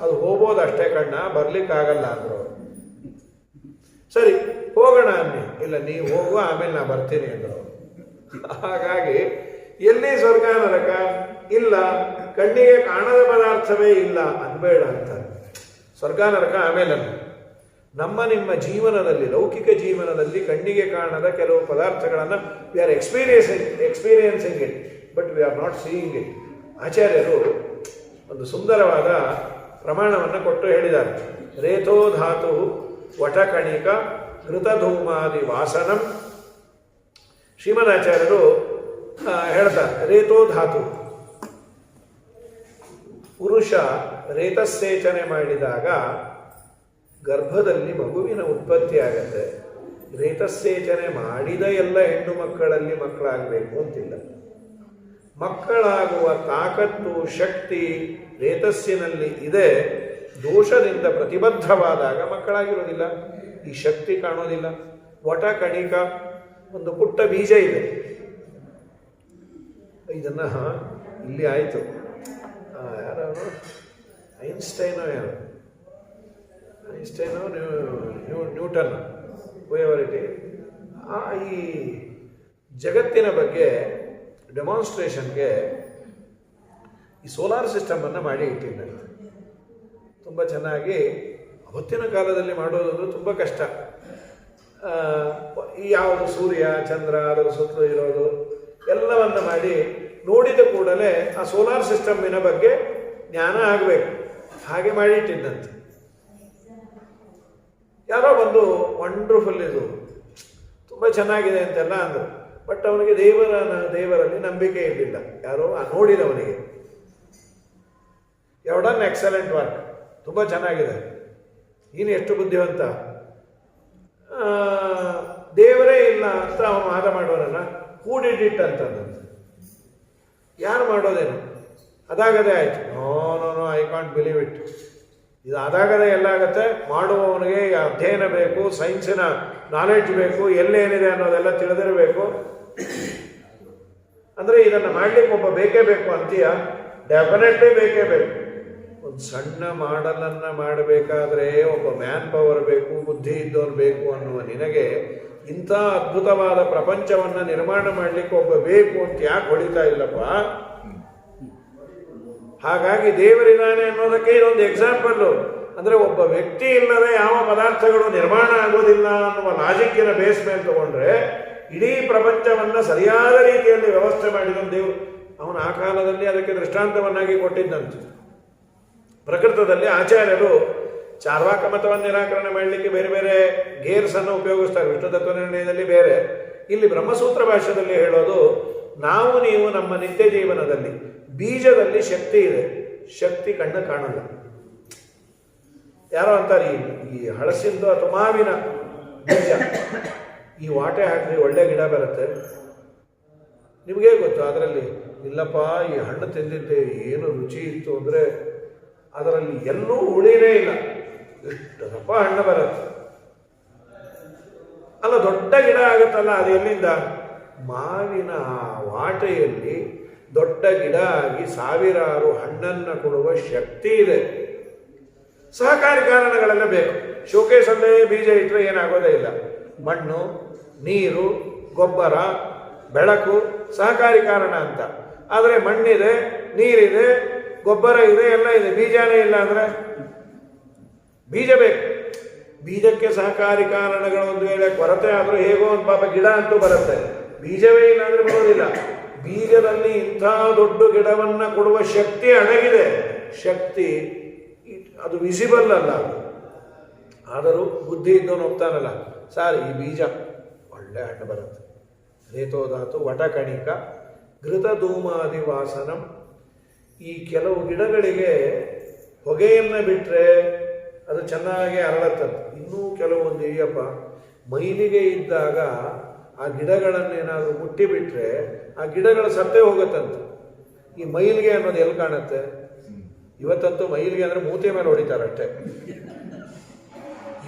ಅದು ಹೋಗೋದು ಅಷ್ಟೇ ಕಣ್ಣ, ಬರ್ಲಿಕ್ಕಾಗಲ್ಲ ಅಂದರು. ಸರಿ ಹೋಗೋಣ ಅನ್ನಿ, ಇಲ್ಲ ನೀವು ಹೋಗುವ ಆಮೇಲೆ ನಾ ಬರ್ತೀನಿ ಅಂದರು. ಹಾಗಾಗಿ ಎಲ್ಲಿ ಸ್ವರ್ಗ ನರಕ ಇಲ್ಲ, ಕಣ್ಣಿಗೆ ಕಾಣದ ಪದಾರ್ಥವೇ ಇಲ್ಲ ಅನ್ಬೇಡ ಅಂತ. ಸ್ವರ್ಗ ನರಕ ಆಮೇಲೆ ನಮ್ಮ ನಿಮ್ಮ ಜೀವನದಲ್ಲಿ, ಲೌಕಿಕ ಜೀವನದಲ್ಲಿ ಕಣ್ಣಿಗೆ ಕಾಣದ ಕೆಲವು ಪದಾರ್ಥಗಳನ್ನು we are experiencing it, but we are not seeing it. ಆಚಾರ್ಯರು ಒಂದು ಸುಂದರವಾದ ಪ್ರಮಾಣವನ್ನು ಕೊಟ್ಟು ಹೇಳಿದ್ದಾರೆ. ರೇತೋ ಧಾತು ವಟಕಣಿಕ ಘೃತಧೂಮಾದಿ ವಾಸನಂ. ಶ್ರೀಮದಾಚಾರ್ಯರು ಹೇಳ್ತಾರೆ, ರೇತೋ ಧಾತು, ಪುರುಷ ರೇತಸ್ಸೇಚನೆ ಮಾಡಿದಾಗ ಗರ್ಭದಲ್ಲಿ ಮಗುವಿನ ಉತ್ಪತ್ತಿ ಆಗತ್ತೆ. ರೇತಸ್ಸೇಚನೆ ಮಾಡಿದ ಎಲ್ಲ ಹೆಣ್ಣು ಮಕ್ಕಳಲ್ಲಿ ಮಕ್ಕಳಾಗಬೇಕು ಅಂತಿಲ್ಲ. ಮಕ್ಕಳಾಗುವ ತಾಕತ್ತು, ಶಕ್ತಿ ರೇತಸ್ಸಿನಲ್ಲಿ ಇದೆ. ದೋಷದಿಂದ ಪ್ರತಿಬದ್ಧವಾದಾಗ ಮಕ್ಕಳಾಗಿರೋದಿಲ್ಲ. ಈ ಶಕ್ತಿ ಕಾಣೋದಿಲ್ಲ. ವಟ ಕಣಿಕ, ಒಂದು ಪುಟ್ಟ ಬೀಜ ಇದೆ. ಇದನ್ನು ಇಲ್ಲಿ ಆಯಿತು, ಯಾರವರು ಐನ್ಸ್ಟೈನೋ ನ್ಯೂಟನ್ ವೇವರಿಟಿ ಈ ಜಗತ್ತಿನ ಬಗ್ಗೆ ಡೆಮಾನ್ಸ್ಟ್ರೇಷನ್ಗೆ ಈ ಸೋಲಾರ್ ಸಿಸ್ಟಮನ್ನು ಮಾಡಿ ಇಟ್ಟಿದ್ದಾರೆ. ತುಂಬ ಚೆನ್ನಾಗಿ ಅವತ್ತಿನ ಕಾಲದಲ್ಲಿ ಮಾಡೋದು ತುಂಬ ಕಷ್ಟ. ಈ ಯಾವುದು ಸೂರ್ಯ ಚಂದ್ರ ಅದರ ಸುತ್ತಲೂ ಇರೋದು ಎಲ್ಲವನ್ನು ಮಾಡಿ ನೋಡಿದ ಕೂಡಲೇ ಆ ಸೋಲಾರ್ ಸಿಸ್ಟಮ್ಮಿನ ಬಗ್ಗೆ ಜ್ಞಾನ ಆಗಬೇಕು. ಹಾಗೆ ಮಾಡಿಟ್ಟಿದ್ದಂತೆ. ಯಾರೋ ಬಂದು ವಂಡರ್ಫುಲ್, ಇದು ತುಂಬ ಚೆನ್ನಾಗಿದೆ ಅಂತೆಲ್ಲ ಅಂದರು. ಬಟ್ ಅವನಿಗೆ ದೇವರಲ್ಲಿ ನಂಬಿಕೆ ಇರಲಿಲ್ಲ. ಯಾರೋ ನೋಡಿದವನಿಗೆ ಯು ಡನ್ ಎಕ್ಸಲೆಂಟ್ ವರ್ಕ್, ತುಂಬ ಚೆನ್ನಾಗಿದೆ, ನೀನು ಎಷ್ಟು ಬುದ್ಧಿವಂತ, ದೇವರೇ ಇಲ್ಲ ಅಂತ ಅವನು ವಾದ ಮಾಡೋನಲ್ಲ. Who did it ಅಂತಂದಂತೆ. ಯಾರು ಮಾಡೋದೇನು? ಅದಾಗದೇ ಆಯಿತು. No I can't believe it. ಇದು ಅದಾಗದೇ ಎಲ್ಲ ಆಗುತ್ತೆ. ಮಾಡುವವನಿಗೆ ಅಧ್ಯಯನ ಬೇಕು, ಸೈನ್ಸಿನ ನಾಲೆಡ್ಜ್ ಬೇಕು, ಎಲ್ಲೇನಿದೆ ಅನ್ನೋದೆಲ್ಲ ತಿಳಿದಿರಬೇಕು. ಅಂದರೆ ಇದನ್ನು ಮಾಡಲಿಕ್ಕೆ ಒಬ್ಬ ಬೇಕೇ ಬೇಕು ಅಂತೀಯ? ಡೆಫಿನೆಟ್ಲಿ ಬೇಕೇ ಬೇಕು. ಒಂದು ಸಣ್ಣ ಮಾಡಲನ್ನು ಮಾಡಬೇಕಾದ್ರೆ ಒಬ್ಬ ಮ್ಯಾನ್ ಪವರ್ ಬೇಕು, ಬುದ್ಧಿ ಇದ್ದವನು ಬೇಕು ಅನ್ನುವ ನಿನಗೆ ಇಂಥ ಅದ್ಭುತವಾದ ಪ್ರಪಂಚವನ್ನು ನಿರ್ಮಾಣ ಮಾಡಲಿಕ್ಕೆ ಒಬ್ಬ ಬೇಕು ಅಂತ ಯಾಕೆ ಹೊಡಿತಾ ಇಲ್ಲಪ್ಪ? ಹಾಗಾಗಿ ದೇವರಿದ್ದಾನೆ ಅನ್ನೋದಕ್ಕೆ ಇದೊಂದು ಎಕ್ಸಾಂಪಲ್ಲು. ಅಂದರೆ ಒಬ್ಬ ವ್ಯಕ್ತಿ ಇಲ್ಲದೆ ಯಾವ ಪದಾರ್ಥಗಳು ನಿರ್ಮಾಣ ಆಗೋದಿಲ್ಲ ಅನ್ನುವ ಲಾಜಿಕ್ಕಿನ ಬೇಸ್ ಮೇಲೆ ತಗೊಂಡ್ರೆ ಇಡೀ ಪ್ರಪಂಚವನ್ನು ಸರಿಯಾದ ರೀತಿಯಲ್ಲಿ ವ್ಯವಸ್ಥೆ ಮಾಡಿದ ದೇವರು. ಅವನು ಆ ಕಾಲದಲ್ಲಿ ಅದಕ್ಕೆ ದೃಷ್ಟಾಂತವನ್ನಾಗಿ ಕೊಟ್ಟಿದ್ದಂತೆ. ಪ್ರಕೃತದಲ್ಲಿ ಆಚಾರ್ಯರು ಚಾರ್ವಾಕ ಮತವನ್ನು ನಿರಾಕರಣೆ ಮಾಡಲಿಕ್ಕೆ ಬೇರೆ ಬೇರೆ ಗೇರ್ಸನ್ನು ಉಪಯೋಗಿಸ್ತಾರೆ. ವಿಷ್ಣು ತತ್ವ ನಿರ್ಣಯದಲ್ಲಿ ಬೇರೆ, ಇಲ್ಲಿ ಬ್ರಹ್ಮಸೂತ್ರ ಭಾಷ್ಯದಲ್ಲಿ ಹೇಳೋದು ನಾವು ನೀವು ನಮ್ಮ ನಿತ್ಯ ಜೀವನದಲ್ಲಿ ಬೀಜದಲ್ಲಿ ಶಕ್ತಿ ಇದೆ, ಶಕ್ತಿ ಕಣ್ಣು ಕಾಣಲ್ಲ. ಯಾರೋ ಅಂತಾರೆ ಈ ಹಳಸಿಂದು ಅಥವಾ ಮಾವಿನ ಬೀಜ ಈ ವಾಟೆ ಹಾಕಿ ಒಳ್ಳೆ ಗಿಡ ಬರುತ್ತೆ. ನಿಮಗೇ ಗೊತ್ತು ಅದರಲ್ಲಿ ಇಲ್ಲಪ್ಪ ಈ ಹಣ್ಣು ತಿಂದಿದ್ದೆ ಏನು ರುಚಿ ಇತ್ತು ಅಂದರೆ ಅದರಲ್ಲಿ ಎಲ್ಲೂ ಹುಳಿನೇ ಇಲ್ಲ, ಎಷ್ಟು ದಪ್ಪ ಹಣ್ಣು ಬರುತ್ತೆ. ಅಲ್ಲ ದೊಡ್ಡ ಗಿಡ ಆಗುತ್ತಲ್ಲ, ಅದು ಎಲ್ಲಿಂದ? ಮಾವಿನ ವಾಟೆಯಲ್ಲಿ ದೊಡ್ಡ ಗಿಡ ಆಗಿ ಸಾವಿರಾರು ಹಣ್ಣನ್ನು ಕೊಡುವ ಶಕ್ತಿ ಇದೆ. ಸಹಕಾರಿ ಕಾರಣಗಳೆಲ್ಲ ಬೇಕು. ಶೋಕೇಸಲ್ಲೇ ಬೀಜ ಇಟ್ಟರೆ ಏನಾಗೋದೇ ಇಲ್ಲ. ಮಣ್ಣು, ನೀರು, ಗೊಬ್ಬರ, ಬೆಳಕು ಸಹಕಾರಿ ಕಾರಣ ಅಂತ. ಆದರೆ ಮಣ್ಣಿದೆ, ನೀರಿದೆ, ಗೊಬ್ಬರ ಇದೆ, ಎಲ್ಲ ಇದೆ, ಬೀಜನೇ ಇಲ್ಲ ಅಂದರೆ ಬೀಜ ಬೇಕು. ಬೀಜಕ್ಕೆ ಸಹಕಾರಿ ಕಾರಣಗಳು ಒಂದು ವೇಳೆ ಕೊರತೆ ಆದರೂ ಹೇಗೋ ಒಂದು ಪಾಪ ಗಿಡ ಅಂತೂ ಬರುತ್ತೆ. ಬೀಜವೇ ಇಲ್ಲ ಅಂದರೆ ಬರೋದಿಲ್ಲ. ಬೀಜದಲ್ಲಿ ಇಂಥ ದೊಡ್ಡ ಗಿಡವನ್ನು ಕೊಡುವ ಶಕ್ತಿ ಅಡಗಿದೆ. ಶಕ್ತಿ ಅದು ವಿಸಿಬಲ್ ಅಲ್ಲ. ಆದರೂ ಬುದ್ಧಿ ಇದ್ದವನು ಹೋಗ್ತಾನಲ್ಲ, ಸರ್ ಈ ಬೀಜ ಒಳ್ಳೆ ಹಣ್ಣು ಬರುತ್ತೆ. ರೇತೋದಾತು ವಟಕಣಿಕ ಘೃತ ಧೂಮಾದಿ ವಾಸನಂ. ಈ ಕೆಲವು ಗಿಡಗಳಿಗೆ ಹೊಗೆಯನ್ನು ಬಿಟ್ಟರೆ ಅದು ಚೆನ್ನಾಗಿ ಅರಳತ್ತಂತೆ. ಇನ್ನೂ ಕೆಲವೊಂದು ಇದೆಯಪ್ಪ, ಮೈಲಿಗೆ ಇದ್ದಾಗ ಆ ಗಿಡಗಳನ್ನೇನಾದರೂ ಮುಟ್ಟಿಬಿಟ್ರೆ ಆ ಗಿಡಗಳು ಸತ್ತೇ ಹೋಗುತ್ತಂತೆ. ಈ ಮೈಲಿಗೆ ಅನ್ನೋದು ಎಲ್ಲಿ ಕಾಣುತ್ತೆ? ಇವತ್ತಂತೂ ಮೈಲಿಗೆ ಅಂದರೆ ಮೂತಿ ಮೇಲೆ ಹೊಡಿತಾರಷ್ಟೆ.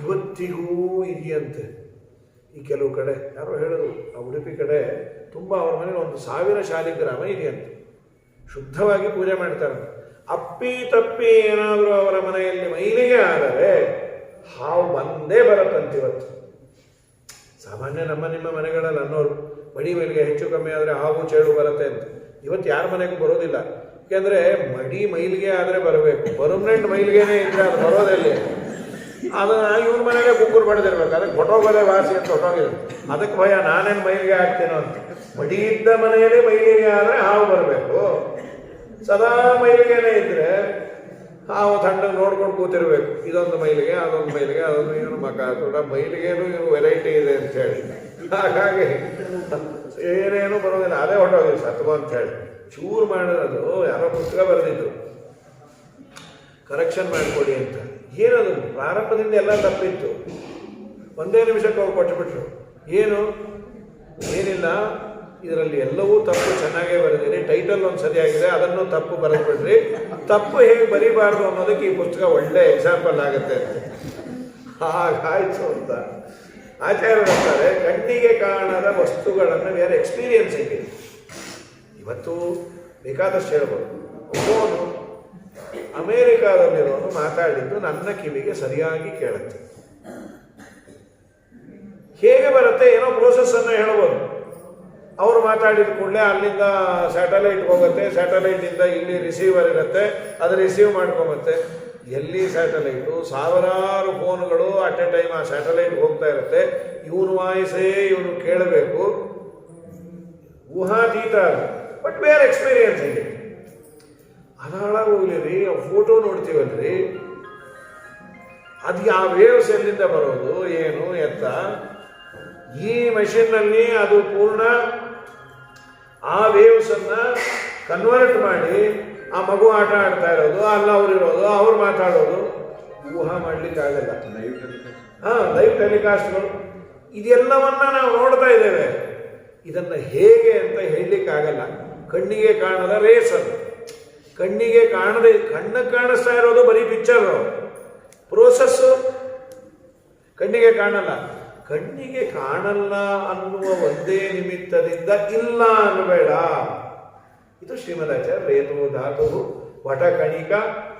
ಇವತ್ತಿಗೂ ಇದೆಯಂತೆ. ಈ ಕೆಲವು ಕಡೆ ಯಾರೋ ಹೇಳಿದ್ರು, ಆ ಉಡುಪಿ ಕಡೆ ತುಂಬ ಅವ್ರ ಮನೇಲಿ 1000 ಶಾಲಿಗ್ರಾಮ ಇದೆಯಂತೆ. ಶುದ್ಧವಾಗಿ ಪೂಜೆ ಮಾಡ್ತಾರೆ. ಅಪ್ಪಿ ತಪ್ಪಿ ಏನಾದರೂ ಅವರ ಮನೆಯಲ್ಲಿ ಮೈಲಿಗೆ ಆದರೆ ಹಾವು ಬಂದೇ ಬರುತ್ತಂತೆ. ಇವತ್ತು ಸಾಮಾನ್ಯ ನಮ್ಮ ನಿಮ್ಮ ಮನೆಗಳಲ್ಲಿ ಅನ್ನೋರು ಮಡಿ ಮೈಲಿಗೆ ಹೆಚ್ಚು ಕಮ್ಮಿ ಆದರೆ ಹಾವು ಚೇಳು ಬರುತ್ತೆ ಅಂತ. ಇವತ್ತು ಯಾರ ಮನೆಗೂ ಬರೋದಿಲ್ಲ. ಯಾಕೆಂದರೆ ಮಡಿ ಮೈಲಿಗೆ ಆದರೆ ಬರಬೇಕು, ಪರ್ಮನೆಂಟ್ ಮೈಲಿಗೆನೇ ಇದ್ರೆ ಅದು ಬರೋದಲ್ಲಿ. ಅದನ್ನು ಇವ್ರ ಮನೆಗೆ ಕುಕ್ಕುರು ಬಡ್ದಿರ್ಬೇಕು. ಅದಕ್ಕೆ ಹೊಟ್ಟೋಗೋದೇ ವಾಸಿ ಅಂತ ಹೊಟ್ಟೋಗಿದ್ರು. ಅದಕ್ಕೆ ಭಯ, ನಾನೇನು ಮೈಲಿಗೆ ಹಾಕ್ತೇನೋ ಅಂತ. ಮಡಿ ಇದ್ದ ಮನೆಯಲ್ಲಿ ಮೈಲಿಗೆ ಆದರೆ ಹಾವು ಬರಬೇಕು. ಸದಾ ಮೈಲಿಗೆನೇ ಇದ್ದರೆ ಹಾವು ತಂಡಗೆ ನೋಡ್ಕೊಂಡು ಕೂತಿರ್ಬೇಕು. ಇದೊಂದು ಮೈಲಿಗೆ, ಅದೊಂದು ಮೈಲಿಗೆ, ಅದೊಂದು ಇವನು ಮಕ ದೊಡ್ಡ ಮೈಲಿಗೆನೂ ಇವು ವೆರೈಟಿ ಇದೆ ಅಂಥೇಳಿ. ಹಾಗಾಗಿ ಏನೇನು ಬರೋದಿಲ್ಲ. ಅದೇ ಹೊಟ್ಟೋಗಿದೆ ಸತ್ವ ಅಂಥೇಳಿ ಚೂರು ಮಾಡಿರೋದು. ಯಾರೋ ಪುಸ್ತಕ ಬರೆದಿದ್ರು, ಕರೆಕ್ಷನ್ ಮಾಡಿಕೊಡಿ ಅಂತ. ಏನದು ಪ್ರಾರಂಭದಿಂದ ಎಲ್ಲ ತಪ್ಪಿತ್ತು. ಒಂದೇ ನಿಮಿಷಕ್ಕೆ ಅವ್ರು ಕೊಟ್ಟುಬಿಟ್ರು. ಏನಿಲ್ಲ, ಇದರಲ್ಲಿ ಎಲ್ಲವೂ ತಪ್ಪು ಚೆನ್ನಾಗೇ ಬರೆದಿರಿ, ಟೈಟಲ್ ಒಂದು ಸರಿಯಾಗಿದೆ, ಅದನ್ನು ತಪ್ಪು ಬರೆದ್ಬಿಡ್ರಿ. ತಪ್ಪು ಹೇಗೆ ಬರೀಬಾರ್ದು ಅನ್ನೋದಕ್ಕೆ ಈ ಪುಸ್ತಕ ಒಳ್ಳೆ ಎಕ್ಸಾಂಪಲ್ ಆಗುತ್ತೆ ಅಂತ. ಹಾಗಾಯ್ತು ಅಂತ ಆಚಾರ್ಯರು ಹೇಳ್ತಾರೆ, ಕಣ್ಣಿಗೆ ಕಾಣದ ವಸ್ತುಗಳನ್ನು ಬೇರೆ ಎಕ್ಸ್ಪೀರಿಯನ್ಸ್ ಇದೆ. ಇವತ್ತು ಬೇಕಾದಷ್ಟು ಹೇಳ್ಬೋದು. ಒಬ್ಬನು ಅಮೇರಿಕಾದಲ್ಲಿರೋನು ಮಾತಾಡಿದ್ದು ನನ್ನ ಕಿವಿಗೆ ಸರಿಯಾಗಿ ಕೇಳುತ್ತೆ. ಹೇಗೆ ಬರುತ್ತೆ ಏನೋ ಪ್ರೋಸೆಸ್ಸನ್ನು ಹೇಳ್ಬೋದು. ಅವರು ಮಾತಾಡಿದ ಕೂಡಲೇ ಅಲ್ಲಿಂದ ಸ್ಯಾಟಲೈಟ್ ಹೋಗುತ್ತೆ, ಸ್ಯಾಟಲೈಟಿಂದ ಇಲ್ಲಿ ರಿಸೀವರ್ ಇರುತ್ತೆ, ಅದು ರಿಸೀವ್ ಮಾಡ್ಕೊಂಬತ್ತೆ. ಎಲ್ಲಿ ಸ್ಯಾಟಲೈಟು, ಸಾವಿರಾರು ಫೋನ್ಗಳು ಅಟ್ ಎ ಟೈಮ್ ಆ ಸ್ಯಾಟಲೈಟ್ ಹೋಗ್ತಾ ಇರುತ್ತೆ. ಇವನು ವಾಯ್ಸೇ ಇವನು ಕೇಳಬೇಕು. ಊಹಾತೀತ ಅದು. ಬಟ್ ಬೇರೆ ಎಕ್ಸ್ಪೀರಿಯನ್ಸ್ ಇದೆ. ಅದು ಹಾಳಾಗೋಗ್ಲಿ. ಆ ಫೋಟೋ ನೋಡ್ತೀವಲ್ರಿ, ಅದು ಆ ವೇವ್ಸ್ ಎಲ್ಲಿಂದ ಬರೋದು ಏನು ಎತ್ತ. ಈ ಮೆಷಿನ್ನಲ್ಲಿ ಅದು ಪೂರ್ಣ ಆ ವೇವ್ಸನ್ನು ಕನ್ವರ್ಟ್ ಮಾಡಿ ಆ ಮಗು ಆಟ ಆಡ್ತಾ ಇರೋದು, ಅಲ್ಲ ಅವರಿರೋದು, ಅವ್ರು ಮಾತಾಡೋದು ಊಹಾ ಮಾಡಲಿಕ್ಕಾಗಲ್ಲ. ಲೈವ್ ಟೆಲಿಕಾಸ್ಟ್ಗಳು ಇದೆಲ್ಲವನ್ನ ನಾವು ನೋಡ್ತಾ ಇದ್ದೇವೆ. ಇದನ್ನು ಹೇಗೆ ಅಂತ ಹೇಳಲಿಕ್ಕಾಗಲ್ಲ. ಕಣ್ಣಿಗೆ ಕಾಣದ ರೇಸ್ ಅದು. ಕಣ್ಣಿಗೆ ಕಾಣದೆ, ಕಣ್ಣಿಗೆ ಕಾಣಿಸ್ತಾ ಇರೋದು ಬರೀ ಪಿಕ್ಚರು, ಪ್ರೋಸೆಸ್ಸು ಕಣ್ಣಿಗೆ ಕಾಣಲ್ಲ. ಕಣ್ಣಿಗೆ ಕಾಣಲ್ಲ ಅನ್ನುವ ಒಂದೇ ನಿಮಿತ್ತದಿಂದ ಇಲ್ಲ ಅನ್ನಬೇಡ. ಇದು ಶ್ರೀಮದಾಚಾರ್ಯ ರೇತು ಧಾತು ವಟಕಣಿಕ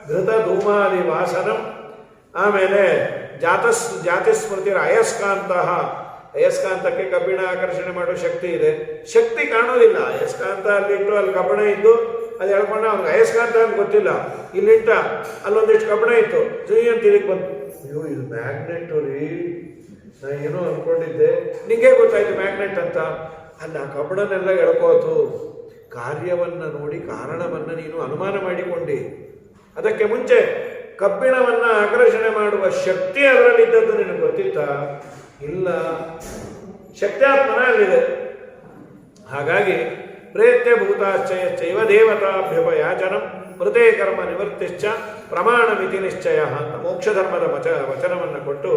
ಘೃತ ಧೂಮಾದಿ ವಾಸನಂ. ಆಮೇಲೆ ಜಾತಿಸ್ಮೃತಿ ಅಯಸ್ಕಾಂತ. ಅಯಸ್ಕಾಂತಕ್ಕೆ ಕಬ್ಬಿಣ ಆಕರ್ಷಣೆ ಮಾಡೋ ಶಕ್ತಿ ಇದೆ. ಶಕ್ತಿ ಕಾಣೋದಿಲ್ಲ. ಅಯಸ್ಕಾಂತ ಅಲ್ಲಿಟ್ಟು ಅಲ್ಲಿ ಕಬ್ಬಿಣ ಇದ್ದು ಅದು ಹೇಳ್ಕೊಂಡ ಅವ್ನಿಗೆ ಅಯಸ್ಕಾಂತ ಅಂತ ಗೊತ್ತಿಲ್ಲ. ಇಲ್ಲಿಟ್ಟ ಅಲ್ಲೊಂದಿಷ್ಟು ಕಬ್ಬಿಣ ಇತ್ತು, ಜುಯಿ ಅಂತ ಇದಕ್ಕೆ ಬಂತು. ಅಯ್ಯೋ ಇದು ಮ್ಯಾಗ್ನೆಟ್ ರೀ, ನಾನು ಏನೋ ಅಂದ್ಕೊಂಡಿದ್ದೆ. ನಿಂಗೆ ಗೊತ್ತಾಯ್ತು ಮ್ಯಾಗ್ನೆಟ್ ಅಂತ. ಅಲ್ಲ, ಕಬ್ಬಿಣನೆಲ್ಲ ಎಳ್ಕೋತು. ಕಾರ್ಯವನ್ನು ನೋಡಿ ಕಾರಣವನ್ನು ನೀನು ಅನುಮಾನ ಮಾಡಿಕೊಂಡಿ. ಅದಕ್ಕೆ ಮುಂಚೆ ಕಬ್ಬಿಣವನ್ನು ಆಕರ್ಷಣೆ ಮಾಡುವ ಶಕ್ತಿ ಅದರಲ್ಲಿದ್ದದ್ದು ನಿನಗೆ ಗೊತ್ತಿತ್ತಾ? ಇಲ್ಲ, ಶಕ್ತ್ಯಾತ್ಮನ ಅಲ್ಲಿದೆ. ಹಾಗಾಗಿ ಪ್ರೇತ್ಯ ಭೂತಾಶ್ಚಯಶ್ಚೈವ ದೇವತಾಭ್ಯುಪಯಾಚನಂ ಮೃತೆ ಕರ್ಮ ನಿವೃತ್ತಿಶ್ಚ ಪ್ರಮಾಣಮಿತಿ ನಿಶ್ಚಯ ಅಂತ ಮೋಕ್ಷಧರ್ಮದ ವಚನವನ್ನು ಕೊಟ್ಟು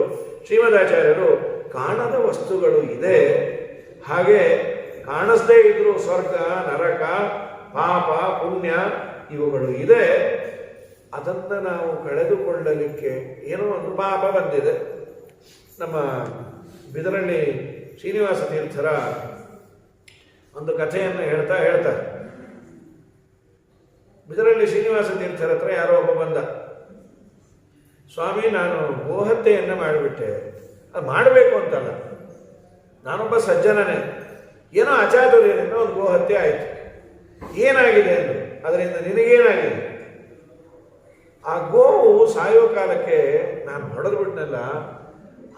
ಶ್ರೀಮದಾಚಾರ್ಯರು ಕಾಣದ ವಸ್ತುಗಳು ಇದೆ, ಹಾಗೆ ಕಾಣಿಸದೇ ಇದ್ರೂ ಸ್ವರ್ಗ ನರಕ ಪಾಪ ಪುಣ್ಯ ಇವುಗಳು ಇದೆ, ಅದನ್ನು ನಾವು ಕಳೆದುಕೊಳ್ಳಲಿಕ್ಕೆ ಏನೋ ಒಂದು ಪಾಪ ಬಂದಿದೆ. ನಮ್ಮ ಬಿದರಳ್ಳಿ ಶ್ರೀನಿವಾಸ ತೀರ್ಥರ ಒಂದು ಕಥೆಯನ್ನು ಹೇಳ್ತಾರೆ. ಬಿದರಳ್ಳಿ ಶ್ರೀನಿವಾಸ ತೀರ್ಥರ ಹತ್ರ ಯಾರೋ ಒಬ್ಬ ಬಂದ, ಸ್ವಾಮಿ ನಾನು ಗೋಹತ್ಯೆಯನ್ನು ಮಾಡಿಬಿಟ್ಟೆ. ಅದು ಮಾಡಬೇಕು ಅಂತಲ್ಲ, ನಾನೊಬ್ಬ ಸಜ್ಜನನೇ, ಏನೋ ಅಚಾತುರ್ಯದಿಂದ ಒಂದು ಗೋಹತ್ಯೆ ಆಯಿತು. ಏನಾಗಿದೆ ಅಂದರು. ಅದರಿಂದ ನಿನಗೇನಾಗಿದೆ? ಆ ಗೋವು ಸಾಯೋ ಕಾಲಕ್ಕೆ ನಾನು ಹೊಡೆದು ಬಿಟ್ನಲ್ಲ,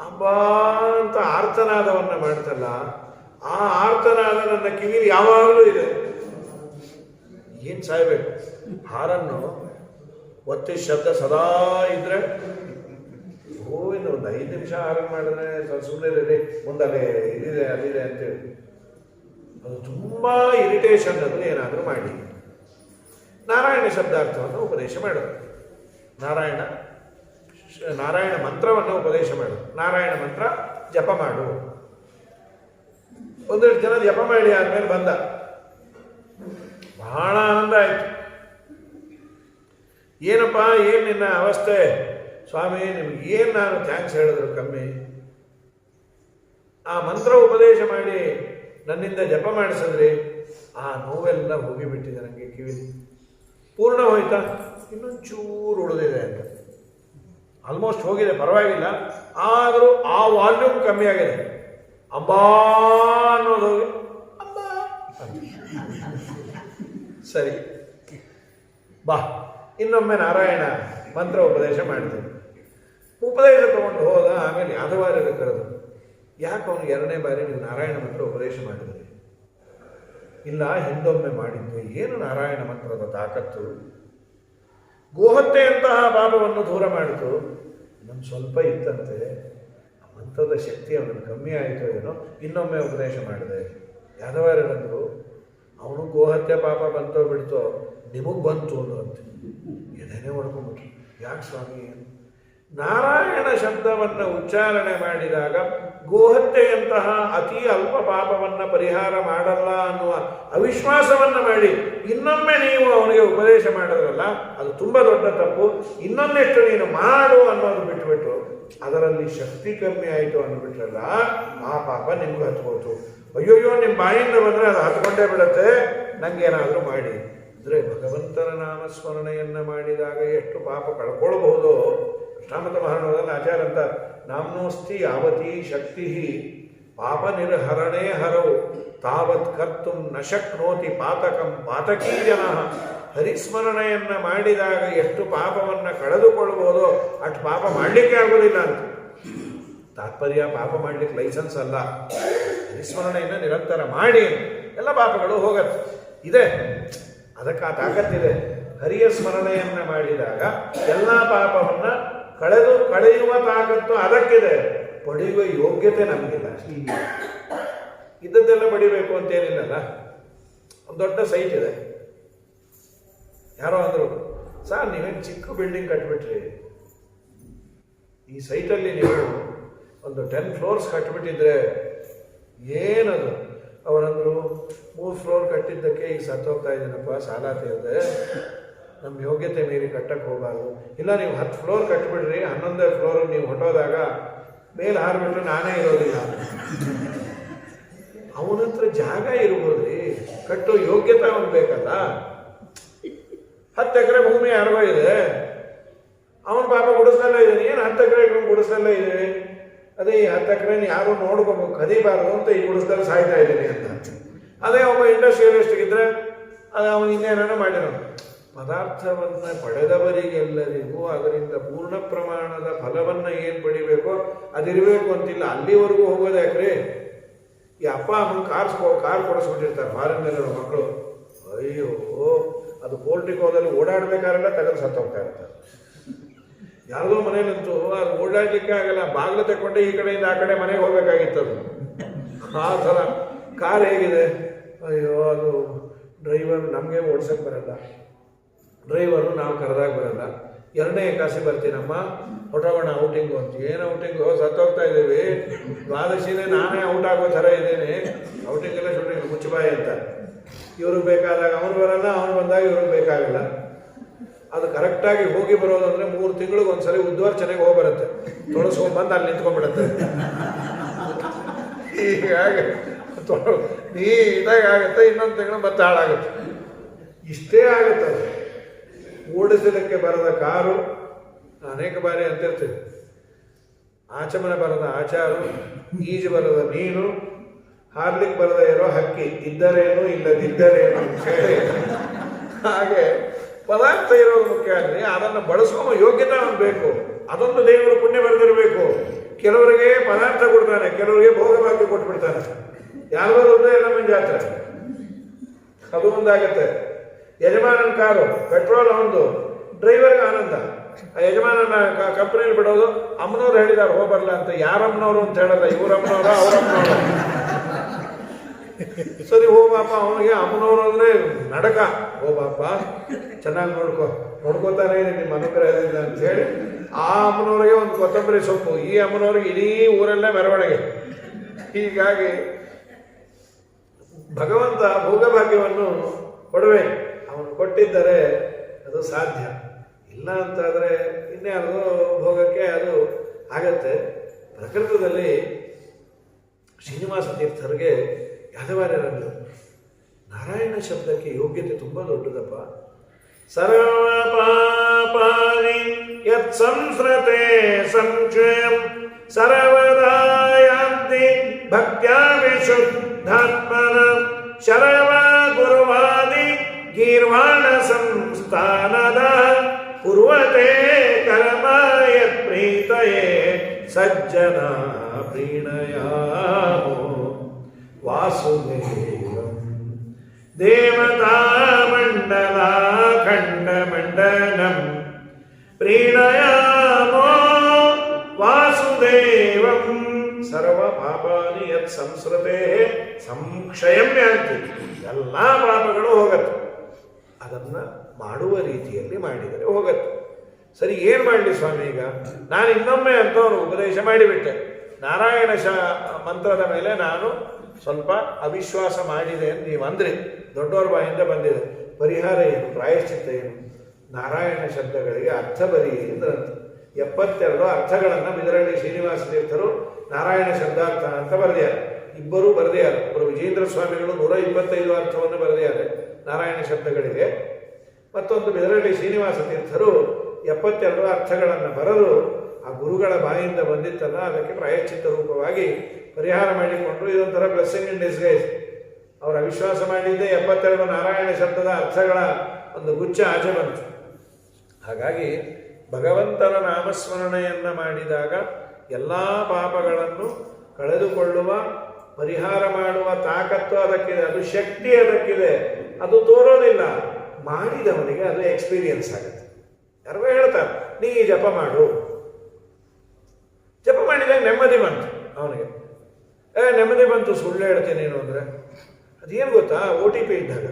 ಅಬ್ಬಾ ಅಂತ ಆರ್ತನಾದವನ್ನು ಮಾಡ್ತಲ್ಲ, ಆ ಆರ್ತನಾದ ನನ್ನ ಕಿವಿಲಿ ಯಾವಾಗಲೂ ಇದೆ. ಏನು ಸಾಯ್ಬೇಕು? ಹಾರನ್ನು ಒತ್ತಿ ಶಬ್ದ ಸದಾ ಇದ್ರೆ ಇನ್ನು ಒಂದು 5 ನಿಮಿಷ ಹಾರನ್ನು ಮಾಡಿದ್ರೆ ಸುಮ್ಮನೆ ಮುಂದಲ್ಲೇ ಇದಿದೆ ಅದಿದೆ ಅಂತೇಳಿ ಅದು ತುಂಬ ಇರಿಟೇಷನ್. ಅದು ಏನಾದರೂ ಮಾಡಿ ನಾರಾಯಣ ಶಬ್ದಾರ್ಥವನ್ನು ಉಪದೇಶ ಮಾಡೋದು, ನಾರಾಯಣ ಮಂತ್ರವನ್ನು ಉಪದೇಶ ಮಾಡು, ನಾರಾಯಣ ಮಂತ್ರ ಜಪ ಮಾಡು. ಒಂದೆರಡು ಜನ ಜಪ ಮಾಡಿ ಆದ್ಮೇಲೆ ಬಂದ, ಬಹಳ ಆನಂದ ಆಯಿತು. ಏನಪ್ಪ ಏನು ನಿನ್ನ ಅವಸ್ಥೆ? ಸ್ವಾಮಿ ನಿಮ್ಗೆ ಏನು ನಾನು ಥ್ಯಾಂಕ್ಸ್ ಹೇಳಿದ್ರು ಕಮ್ಮಿ. ಆ ಮಂತ್ರ ಉಪದೇಶ ಮಾಡಿ ನನ್ನಿಂದ ಜಪ ಮಾಡಿಸಿದ್ರಿ, ಆ ನೋವೆಲ್ಲ ಹೋಗಿಬಿಟ್ಟಿದೆ ನನಗೆ. ಕಿವಿಲಿ ಪೂರ್ಣ ಹೋಯ್ತಾ? ಇನ್ನೊಂಚೂರು ಉಳಿದಿದೆ ಅಂತ. ಆಲ್ಮೋಸ್ಟ್ ಹೋಗಿದೆ, ಪರವಾಗಿಲ್ಲ. ಆದರೂ ಆ ವಾಲ್ಯೂಮ್ ಕಮ್ಮಿ ಆಗಿದೆ. ಅಂಬಾ ಅನ್ನೋದು ಹೋಗಿ ಅಂಬಾ. ಸರಿ ಬಾ, ಇನ್ನೊಮ್ಮೆ ನಾರಾಯಣ ಮಂತ್ರ ಉಪದೇಶ ಮಾಡಿದ್ರು. ಉಪದೇಶ ತಗೊಂಡು ಹೋದ. ಆಮೇಲೆ ಯಾದವಾರ್ಯರು ಕರೆದು, ಯಾಕೆ ಅವನು 2ನೇ ಬಾರಿ ನೀವು ನಾರಾಯಣ ಮಂತ್ರ ಉಪದೇಶ ಮಾಡಿದ್ರಿ? ಇಲ್ಲ, ಹಿಂದೊಮ್ಮೆ ಮಾಡಿದ್ವಿ. ಏನು ನಾರಾಯಣ ಮಂತ್ರದ ತಾಕತ್ತು! ಗೋಹತ್ಯೆಯಂತಹ ಪಾಪವನ್ನು ದೂರ ಮಾಡಿತು. ಇನ್ನೊಂದು ಸ್ವಲ್ಪ ಇತ್ತಂತೆ, ಆ ಮಂತ್ರದ ಶಕ್ತಿ ಅವನಿಗೆ ಕಮ್ಮಿ ಆಯಿತು ಏನೋ, ಇನ್ನೊಮ್ಮೆ ಉಪದೇಶ ಮಾಡಿದೆ. ಯಾದವಾರ್ಯರಂದರು, ಅವನು ಗೋಹತ್ಯೆ ಪಾಪ ಬಂತೋ ಬಿಡ್ತೋ, ನಿಮಗೆ ಬಂತು ಅಂದ್ರಂತೆ. ಎದೇನೇ ಹೊಡ್ಕೊಂಡ್ಬಿಟ್ರು. ಯಾಕೆ ಸ್ವಾಮಿ? ನಾರಾಯಣ ಶಬ್ದವನ್ನು ಉಚ್ಚಾರಣೆ ಮಾಡಿದಾಗ ಗೋಹತ್ಯೆಯಂತಹ ಅತಿ ಅಲ್ಪ ಪಾಪವನ್ನು ಪರಿಹಾರ ಮಾಡಲ್ಲ ಅನ್ನುವ ಅವಿಶ್ವಾಸವನ್ನು ಮಾಡಿ ಇನ್ನೊಮ್ಮೆ ನೀವು ಅವನಿಗೆ ಉಪದೇಶ ಮಾಡಿದ್ರಲ್ಲ, ಅದು ತುಂಬ ದೊಡ್ಡ ತಪ್ಪು. ಇನ್ನೊಂದೆಷ್ಟು ನೀನು ಮಾಡು ಅನ್ನೋದು ಬಿಟ್ಬಿಟ್ಟು ಅದರಲ್ಲಿ ಶಕ್ತಿ ಕಮ್ಮಿ ಆಯಿತು ಅಂದ್ಬಿಟ್ರಲ್ಲ, ಆ ಪಾಪ ನಿಮ್ಗೆ ಹತ್ಕೋತು. ಅಯ್ಯೋಯ್ಯೋ, ನಿಮ್ಮ ಬಾಯಿಂದ ಬಂದರೆ ಅದು ಹತ್ಕೊಂಡೇ ಬಿಡುತ್ತೆ, ನನಗೇನಾದರೂ ಮಾಡಿ ಅಂದರೆ ಭಗವಂತನ ನಾಮಸ್ಮರಣೆಯನ್ನು ಮಾಡಿದಾಗ ಎಷ್ಟು ಪಾಪ ಕಳ್ಕೊಳ್ಬಹುದು. ಕೃಷ್ಣಾಮೃತ ಮಹಾರಾಣದಲ್ಲಿ ಆಚಾರ್ಯ ಅಂತ, ನಾಮ್ನೋಸ್ತಿ ಯಾವತೀ ಶಕ್ತಿ ಪಾಪ ನಿರ್ಹರಣೆ ಹರವು ತಾವತ್ ಕರ್ತು ನ ಶಕ್ನೋತಿ ಪಾತಕಂ ಪಾತಕೀ ಜನ. ಹರಿಸ್ಮರಣೆಯನ್ನು ಮಾಡಿದಾಗ ಎಷ್ಟು ಪಾಪವನ್ನು ಕಳೆದುಕೊಳ್ಳಬಹುದೋ ಅಷ್ಟು ಪಾಪ ಮಾಡಲಿಕ್ಕೆ ಆಗೋದಿಲ್ಲ ಅಂತ. ತಾತ್ಪರ್ಯ ಪಾಪ ಮಾಡಲಿಕ್ಕೆ ಲೈಸೆನ್ಸ್ ಅಲ್ಲ, ಹರಿಸ್ಮರಣೆಯನ್ನು ನಿರಂತರ ಮಾಡಿ ಎಲ್ಲ ಪಾಪಗಳು ಹೋಗತ್ತೆ ಇದೆ. ಅದಕ್ಕೆ ಆ ತಾಕತ್ತಿದೆ. ಹರಿಯ ಸ್ಮರಣೆಯನ್ನು ಮಾಡಿದಾಗ ಎಲ್ಲ ಪಾಪವನ್ನು ಕಳೆಯುವ ತಾಕತ್ತು ಅದಕ್ಕಿದೆ. ಪಡೆಯುವ ಯೋಗ್ಯತೆ ನಮಗಿಲ್ಲ. ಇದ್ದದ್ದೆಲ್ಲ ಪಡಿಬೇಕು ಅಂತೇನಿಲ್ಲಲ್ಲ. ಒಂದು ದೊಡ್ಡ ಸೈಟ್ ಇದೆ. ಯಾರೋ ಅಂದರು, ಸರ್ ನೀವೇನು ಚಿಕ್ಕ ಬಿಲ್ಡಿಂಗ್ ಕಟ್ಬಿಟ್ರಿ, ಈ ಸೈಟಲ್ಲಿ ನೀವು ಒಂದು 10 ಫ್ಲೋರ್ಸ್ ಕಟ್ಬಿಟ್ಟಿದ್ರೆ ಏನದು? ಅವರಂದರು, 3 ಫ್ಲೋರ್ ಕಟ್ಟಿದ್ದಕ್ಕೆ ಈಗ ಸತ್ತೋಗ್ತಾ ಇದ್ದೀನಪ್ಪ, ಸಾಲ ತೀರಿದೆ, ನಮ್ಮ ಯೋಗ್ಯತೆ ಮೀರಿ ಕಟ್ಟಕ್ಕೆ ಹೋಗಬಾರ್ದು. ಇಲ್ಲ, ನೀವು 10 ಫ್ಲೋರ್ ಕಟ್ಬಿಡ್ರಿ, 11ನೇ ಫ್ಲೋರ್ ನೀವು ಹೊಟ್ಟೋದಾಗ ಮೇಲೆ ಹಾರಿಬಿಟ್ರೆ ನಾನೇ ಇರೋದಿಲ್ಲ. ಅವನ ಹತ್ರ ಜಾಗ ಇರ್ಬೋದ್ರಿ, ಕಟ್ಟೋ ಯೋಗ್ಯತೆ ಅವನು ಬೇಕಲ್ಲ. 10 ಎಕರೆ ಭೂಮಿ ಯಾರಿಗೋ ಇದೆ, ಅವನ ಪಾಪ ಗುಡಿಸಲೇ ಇದ್ದಾನೆ. ಏನು 10 ಎಕರೆ ಗುಡಿಸಲೇ ಇದೆ, ಅದೇ ಈ 10 ಎಕರೆನ ಯಾರು ನೋಡ್ಕೋಬೇಕು, ಕದಿಬಾರ್ದು ಅಂತ ಈ ಗುಡಿಸದಲ್ಲಿ ಸಾಯ್ತಾ ಇದ್ದೀನಿ ಅಂತ. ಅದೇ ಒಬ್ಬ ಇಂಡಸ್ಟ್ರಿಯಲಿಸ್ಟ್ ಇದ್ರೆ ಅದು ಅವನು ಇನ್ನೇನೋ ಮಾಡಿರೋನು. ಪದಾರ್ಥವನ್ನು ಪಡೆದವರಿಗೆಲ್ಲರಿಗೂ ಅದರಿಂದ ಪೂರ್ಣ ಪ್ರಮಾಣದ ಫಲವನ್ನು ಏನು ಪಡಿಬೇಕೋ ಅದಿರಬೇಕು ಅಂತಿಲ್ಲ. ಅಲ್ಲಿವರೆಗೂ ಹೋಗೋದು ಯಾಕ್ರಿ? ಈ ಅಪ್ಪ ಅಮ್ಮನ ಕಾರ್ ಕೊಡಿಸ್ಬಿಟ್ಟಿರ್ತಾರೆ ಫಾರಿನ್ನಲ್ಲಿರೋ ಮಕ್ಕಳು. ಅಯ್ಯೋ, ಅದು ಪೋರ್ಟಿಕೋದಲ್ಲಿ ಓಡಾಡಬೇಕಾರೆಲ್ಲ ತೆಗೆದು ಸತ್ತೋಗ್ತಾ ಇರ್ತಾರೆ. ಯಾವುದೋ ಮನೇಲಂತೂ ಅದು ಓಡಾಡಲಿಕ್ಕೆ ಆಗಲ್ಲ, ಬಾಗಿಲು ತಗೊಂಡೆ ಈ ಕಡೆಯಿಂದ ಆ ಕಡೆ ಮನೆಗೆ ಹೋಗ್ಬೇಕಾಗಿತ್ತು. ಅದು ಆ ಥರ ಕಾರ್ ಹೇಗಿದೆ, ಅಯ್ಯೋ ಅದು ಡ್ರೈವರ್ ನಮಗೆ ಓಡ್ಸೋಕ್ಕೆ ಬರಲ್ಲ, ಡ್ರೈವರು ನಾವು ಕರೆದಾಗ ಬರಲ್ಲ. 2ನೇ ಏಕಾಸಿ ಬರ್ತೀನಮ್ಮ ಹೊಟ್ಟೋಗೋಣ ಔಟಿಂಗು ಅಂತ. ಏನು ಔಟಿಂಗು, ಸತ್ತೋಗ್ತಾ ಇದ್ದೀವಿ, ದ್ವಾದಶಿನೇ ನಾನೇ ಔಟ್ ಆಗೋ ಥರ ಇದ್ದೀನಿ, ಔಟಿಂಗೆಲ್ಲ ಶೂಟಿಂಗ್ ಮುಚ್ಚಬಾಯಿ ಅಂತ. ಇವ್ರಿಗೆ ಬೇಕಾದಾಗ ಅವನು ಬರಲ್ಲ, ಅವನು ಬಂದಾಗ ಇವ್ರಿಗೆ ಬೇಕಾಗಲ್ಲ. ಅದು ಕರೆಕ್ಟಾಗಿ ಹೋಗಿ ಬರೋದಂದ್ರೆ 3 ತಿಂಗಳಿಗೆ ಒಂದ್ಸರಿ ಉದ್ವಾರ್ಚನೆಗೆ ಹೋಗಿ ಬರುತ್ತೆ, ತೊಳಸ್ಕೊಂಡ್ಬಂದು ಅಲ್ಲಿ ನಿಂತ್ಕೊಂಡ್ಬಿಡುತ್ತೆ. ಹೀಗಾಗಿ ನೀಟಾಗಿ ಆಗುತ್ತೆ, ಇನ್ನೊಂದು ತಿಂಗಳು ಮತ್ತೆ ಹಾಳಾಗುತ್ತೆ. ಇಷ್ಟೇ ಆಗುತ್ತದೆ. ಓಡಿಸಲಿಕ್ಕೆ ಬರದ ಕಾರು ಅನೇಕ ಬಾರಿ ಅಂತಿರ್ತೀವಿ, ಆಚಮನ ಬರದ ಆಚಾರು, ಈಜು ಬರದ ಮೀನು, ಹಾರ್ಲಿಕ್ಕೆ ಬರದ ಇರೋ ಹಕ್ಕಿ, ಇದ್ದರೇನು ಇಲ್ಲದಿದ್ದರೇನು ಅಂತ ಹೇಳಿ. ಹಾಗೆ ಪದಾರ್ಥ ಇರೋದು ಮುಖ್ಯ ಅಂದರೆ ಅದನ್ನು ಬಳಸುವ ಯೋಗ್ಯತೆ ಅವನು ಬೇಕು. ಅದೊಂದು ದೇವರು ಪುಣ್ಯ ಬರೆದಿರಬೇಕು. ಕೆಲವರಿಗೆ ಪದಾರ್ಥ ಕೊಡ್ತಾನೆ, ಕೆಲವರಿಗೆ ಭೋಗಭಾಗ್ಯ ಕೊಟ್ಬಿಡ್ತಾನೆ. ಯಾರಿಗೂ ಎಲ್ಲ ಮಂಜಾತ್ರೆ, ಅದು ಒಂದಾಗತ್ತೆ. ಯಜಮಾನನ ಕಾರು ಪೆಟ್ರೋಲ್ ಅವನದು, ಡ್ರೈವರ್ಗೆ ಆನಂದ. ಆ ಯಜಮಾನನ ಕಂಪ್ನಿಯಲ್ಲಿ ಬಿಡೋದು. ಅಮ್ಮನವ್ರು ಹೇಳಿದಾರೆ ಹೋಗ್ಬರಲ್ಲ ಅಂತ. ಯಾರಮ್ಮನವರು ಅಂತ ಹೇಳಲ್ಲ, ಇವರಮ್ಮನವರ ಅವರಮ್ಮನವರು. ಸರಿ ಹೋಗಪ್ಪ, ಅವನಿಗೆ ಅಮ್ಮನವರು ಅಂದರೆ ನಡಕ. ಹೋಗಪ್ಪ ಚೆನ್ನಾಗಿ ನೋಡ್ಕೋತಾನೆ ನಿಮ್ಮ ಅನುಗ್ರಹದಿಂದ ಅಂತ ಹೇಳಿ ಆ ಅಮ್ಮನವ್ರಿಗೆ ಒಂದು ಕೊತ್ತಂಬರಿ ಸೊಪ್ಪು, ಈ ಅಮ್ಮನವ್ರಿಗೆ ಇಡೀ ಊರಲ್ಲೇ ಮೆರವಣಿಗೆ. ಹೀಗಾಗಿ ಭಗವಂತ ಭೋಗಭಾಗ್ಯವನ್ನು ಕೊಡಬೇಕು. ಅವನು ಕೊಟ್ಟಿದ್ದರೆ ಅದು ಸಾಧ್ಯ, ಇಲ್ಲ ಅಂತಾದರೆ ಇನ್ಯಾವುದೋ ಭೋಗಕ್ಕೆ ಅದು ಆಗತ್ತೆ. ಪ್ರಕೃತದಲ್ಲಿ ಶ್ರೀನಿವಾಸ ತೀರ್ಥರಿಗೆ ಯಾದವಾರ್ಯರನ್ನು ನಾರಾಯಣ ಶಬ್ದಕ್ಕೆ ಯೋಗ್ಯತೆ ತುಂಬ ದೊಡ್ಡದಪ್ಪ. ಸರ್ವ ಪಾಪಾನಿ ಯತ್ ಸಂಸ್ರತೆ ಸಂಕ್ಷಯಂ ಸರ್ವದಾ ಯಾಂತಿ ಭಕ್ತ್ಯಾ ವಿಶುದ್ಧಾತ್ಮನ ಶರವ ಗುರುವಾದಿ ಗೀರ್ವಾಣ ಸಂಸ್ಥಾನದ ಕುರ್ವತೆ ಕರ್ಮ ಯತ್ ಪ್ರೀತಯೇ ಸಜ್ಜನ ಪ್ರೀಣಯಾಮೋ ವಾಸುದೇವಂ ದೇವತಾ ಮಂಡಲ ಖಂಡ ಮಂಡಲಂ ಪ್ರೀಣಯಾಮೋ ವಾಸುದೇವಂ ಸರ್ವ ಪಾಪಾನಿ ಯತ್ ಸಂಸ್ರತೆ ಸಂಕ್ಷಯಂ ಯಾಂತಿ. ಎಲ್ಲ ಪಾಪಗಳು ಹೋಗತ್ತೆ, ಅದನ್ನು ಮಾಡುವ ರೀತಿಯಲ್ಲಿ ಮಾಡಿದರೆ ಹೋಗತ್ತೆ. ಸರಿ, ಏನು ಮಾಡಲಿ ಸ್ವಾಮಿ? ಈಗ ನಾನು ಇನ್ನೊಮ್ಮೆ ಅಂತ ಅವನು ಉಪದೇಶ ಮಾಡಿಬಿಟ್ಟೆ. ನಾರಾಯಣ ಮಂತ್ರದ ಮೇಲೆ ನಾನು ಸ್ವಲ್ಪ ಅವಿಶ್ವಾಸ ಮಾಡಿದೆ ಅಂತ ನೀವು ಅಂದ್ರಿ, ದೊಡ್ಡವ್ರ ಬಾಯಿಂದ ಬಂದಿದೆ. ಪರಿಹಾರ ಏನು, ಪ್ರಾಯಶ್ಚಿತ್ತ ಏನು? ನಾರಾಯಣ ಶಬ್ದಗಳಿಗೆ ಅರ್ಥ ಬರೀ ಅಂದ್ರಂತೆ. 72 ಅರ್ಥಗಳನ್ನು ಬಿದರಳ್ಳಿ ಶ್ರೀನಿವಾಸ ತೀರ್ಥರು ನಾರಾಯಣ ಶಬ್ದಾರ್ಥ ಅಂತ ಬರೆದಿದ್ದಾರೆ. ಇಬ್ಬರೂ ಬರೆದಿದ್ದಾರೆ. ಒಬ್ಬರು ವಿಜೇಂದ್ರ ಸ್ವಾಮಿಗಳು 125 ಅರ್ಥವನ್ನು ಬರೆದಿದ್ದಾರೆ ನಾರಾಯಣ ಶಬ್ದಗಳಿಗೆ. ಮತ್ತೊಂದು ಬಿದರಳ್ಳಿ ಶ್ರೀನಿವಾಸ ತೀರ್ಥರು 72 ಅರ್ಥಗಳನ್ನು ಬರೆದು ಆ ಗುರುಗಳ ಬಾಯಿಂದ ಬಂದಿತ್ತಲ್ಲ, ಅದಕ್ಕೆ ಪ್ರಾಯಶ್ಚಿತ್ತ ರೂಪವಾಗಿ ಪರಿಹಾರ ಮಾಡಿಕೊಂಡ್ರು. ಇದೊಂಥರ ಬ್ಲೆಸ್ಸಿಂಗ್ ಇನ್ ಡಿಸ್ಗೈಸ್. ಅವರ ಅವಿಶ್ವಾಸ ಮಾಡಿದ್ದೇ 72 ನಾರಾಯಣ ಶಬ್ದದ ಅರ್ಥಗಳ ಒಂದು ಗುಚ್ಛ ಆಚೆ ಬಂತು. ಹಾಗಾಗಿ ಭಗವಂತನ ನಾಮಸ್ಮರಣೆಯನ್ನು ಮಾಡಿದಾಗ ಎಲ್ಲ ಪಾಪಗಳನ್ನು ಕಳೆದುಕೊಳ್ಳುವ, ಪರಿಹಾರ ಮಾಡುವ ತಾಕತ್ತು ಅದಕ್ಕಿದೆ, ಅದು ಶಕ್ತಿ ಅದಕ್ಕಿದೆ. ಅದು ತೋರೋದಿಲ್ಲ, ಮಾಡಿದವನಿಗೆ ಅದು ಎಕ್ಸ್ಪೀರಿಯನ್ಸ್ ಆಗುತ್ತೆ. ಯಾರೋ ಹೇಳ್ತಾರೆ, ನೀ ಜಪ ಮಾಡು. ಜಪ ಮಾಡಿದಾಗ ನೆಮ್ಮದಿ ಬಂತು ಅವನಿಗೆ. ನೆಮ್ಮದಿ ಬಂತು, ಸುಳ್ಳು ಹೇಳ್ತೀನಿ ನೀನು ಅಂದರೆ ಅದೇನು ಗೊತ್ತಾ? OTP ಇದ್ದಾಗ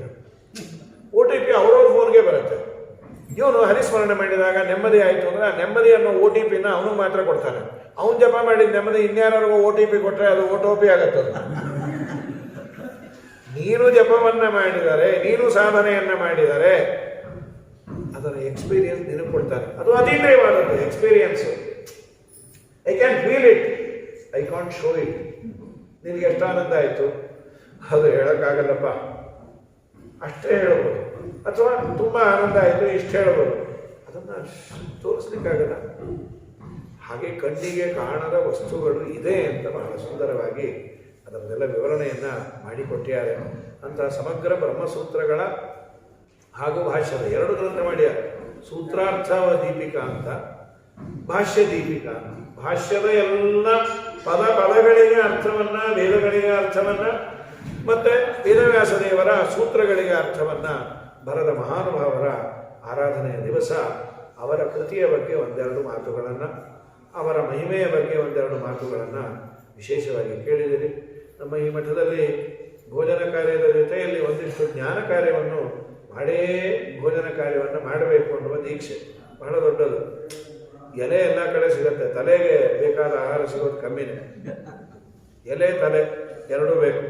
OTP ಅವ್ರವ್ರ ಫೋನ್ಗೆ ಬರುತ್ತೆ. ಇವನು ಹರಿಸ್ಮರಣೆ ಮಾಡಿದಾಗ ನೆಮ್ಮದಿ ಆಯಿತು ಅಂದರೆ ಆ ನೆಮ್ಮದಿ ಅನ್ನೋ OTPನ ಅವನಿಗೆ ಮಾತ್ರ ಕೊಡ್ತಾನೆ. ಅವನು ಜಪ ಮಾಡಿದ ನೆಮ್ಮದಿ ಇನ್ಯಾರಿಗೂ OTP ಕೊಟ್ಟರೆ ಅದು OTP ಆಗತ್ತದು. ನೀನು ಜಪವನ್ನು ಮಾಡಿದರೆ, ನೀನು ಸಾಧನೆಯನ್ನು ಮಾಡಿದರೆ ಅದರ ಎಕ್ಸ್ಪೀರಿಯನ್ಸ್ ನಿನಗೆ ಕೊಡ್ತಾರೆ. ಅದು ಅತೀಂದ್ರಿಯವಾದದ್ದು experience. I can feel it, I can't show it. ನಿನಗೆ ಎಷ್ಟು ಆನಂದ ಆಯಿತು ಅದು ಹೇಳೋಕ್ಕಾಗಲ್ಲಪ್ಪ, ಅಷ್ಟೇ ಹೇಳ್ಬೋದು. ಅಥವಾ ತುಂಬ ಆನಂದ ಆಯಿತು ಇಷ್ಟು ಹೇಳ್ಬೋದು, ಅದನ್ನು ತೋರಿಸ್ಲಿಕ್ಕಾಗಲ್ಲ. ಹಾಗೆ ಕಣ್ಣಿಗೆ ಕಾಣದ ವಸ್ತುಗಳು ಇದೆ ಅಂತ ಬಹಳ ಸುಂದರವಾಗಿ ಅದರದೆಲ್ಲ ವಿವರಣೆಯನ್ನು ಮಾಡಿಕೊಟ್ಟಿದ್ದಾರೆ. ಅಂತಹ ಸಮಗ್ರ ಬ್ರಹ್ಮಸೂತ್ರಗಳ ಹಾಗೂ ಭಾಷ್ಯದ 2 ಗ್ರಂಥ ಮಾಡ್ಯಾರ. ಸೂತ್ರಾರ್ಥ ದೀಪಿಕಾ ಅಂತ, ಭಾಷ್ಯ ದೀಪಿಕಾ ಅಂತ. ಭಾಷ್ಯದ ಎಲ್ಲ ಪದಗಳಿಗೆ ಅರ್ಥವನ್ನು, ವೇದಗಳಿಗೆ ಅರ್ಥವನ್ನು, ಮತ್ತು ವೇದವ್ಯಾಸ ದೇವರ ಸೂತ್ರಗಳಿಗೆ ಅರ್ಥವನ್ನು ಬರೆದ ಮಹಾನುಭಾವರ ಆರಾಧನೆಯ ದಿವಸ ಅವರ ಕೃತಿಯ ಬಗ್ಗೆ 1-2 ಮಾತುಗಳನ್ನು, ಅವರ ಮಹಿಮೆಯ ಬಗ್ಗೆ 1-2 ಮಾತುಗಳನ್ನು ವಿಶೇಷವಾಗಿ ಕೇಳಿದಿರಿ. ನಮ್ಮ ಈ ಮಠದಲ್ಲಿ ಭೋಜನ ಕಾರ್ಯದ ಜೊತೆಯಲ್ಲಿ ಒಂದಿಷ್ಟು ಜ್ಞಾನ ಕಾರ್ಯವನ್ನು ಮಾಡೇ ಭೋಜನ ಕಾರ್ಯವನ್ನು ಮಾಡಬೇಕು ಅನ್ನುವ ದೀಕ್ಷೆ ಬಹಳ ದೊಡ್ಡದು. ಎಲೆ ಎಲ್ಲ ಕಡೆ ಸಿಗುತ್ತೆ, ತಲೆಗೆ ಬೇಕಾದ ಆಹಾರ ಸಿಗೋದು ಕಮ್ಮಿನೇ. ಎಲೆ ತಲೆ ಎರಡೂ ಬೇಕು.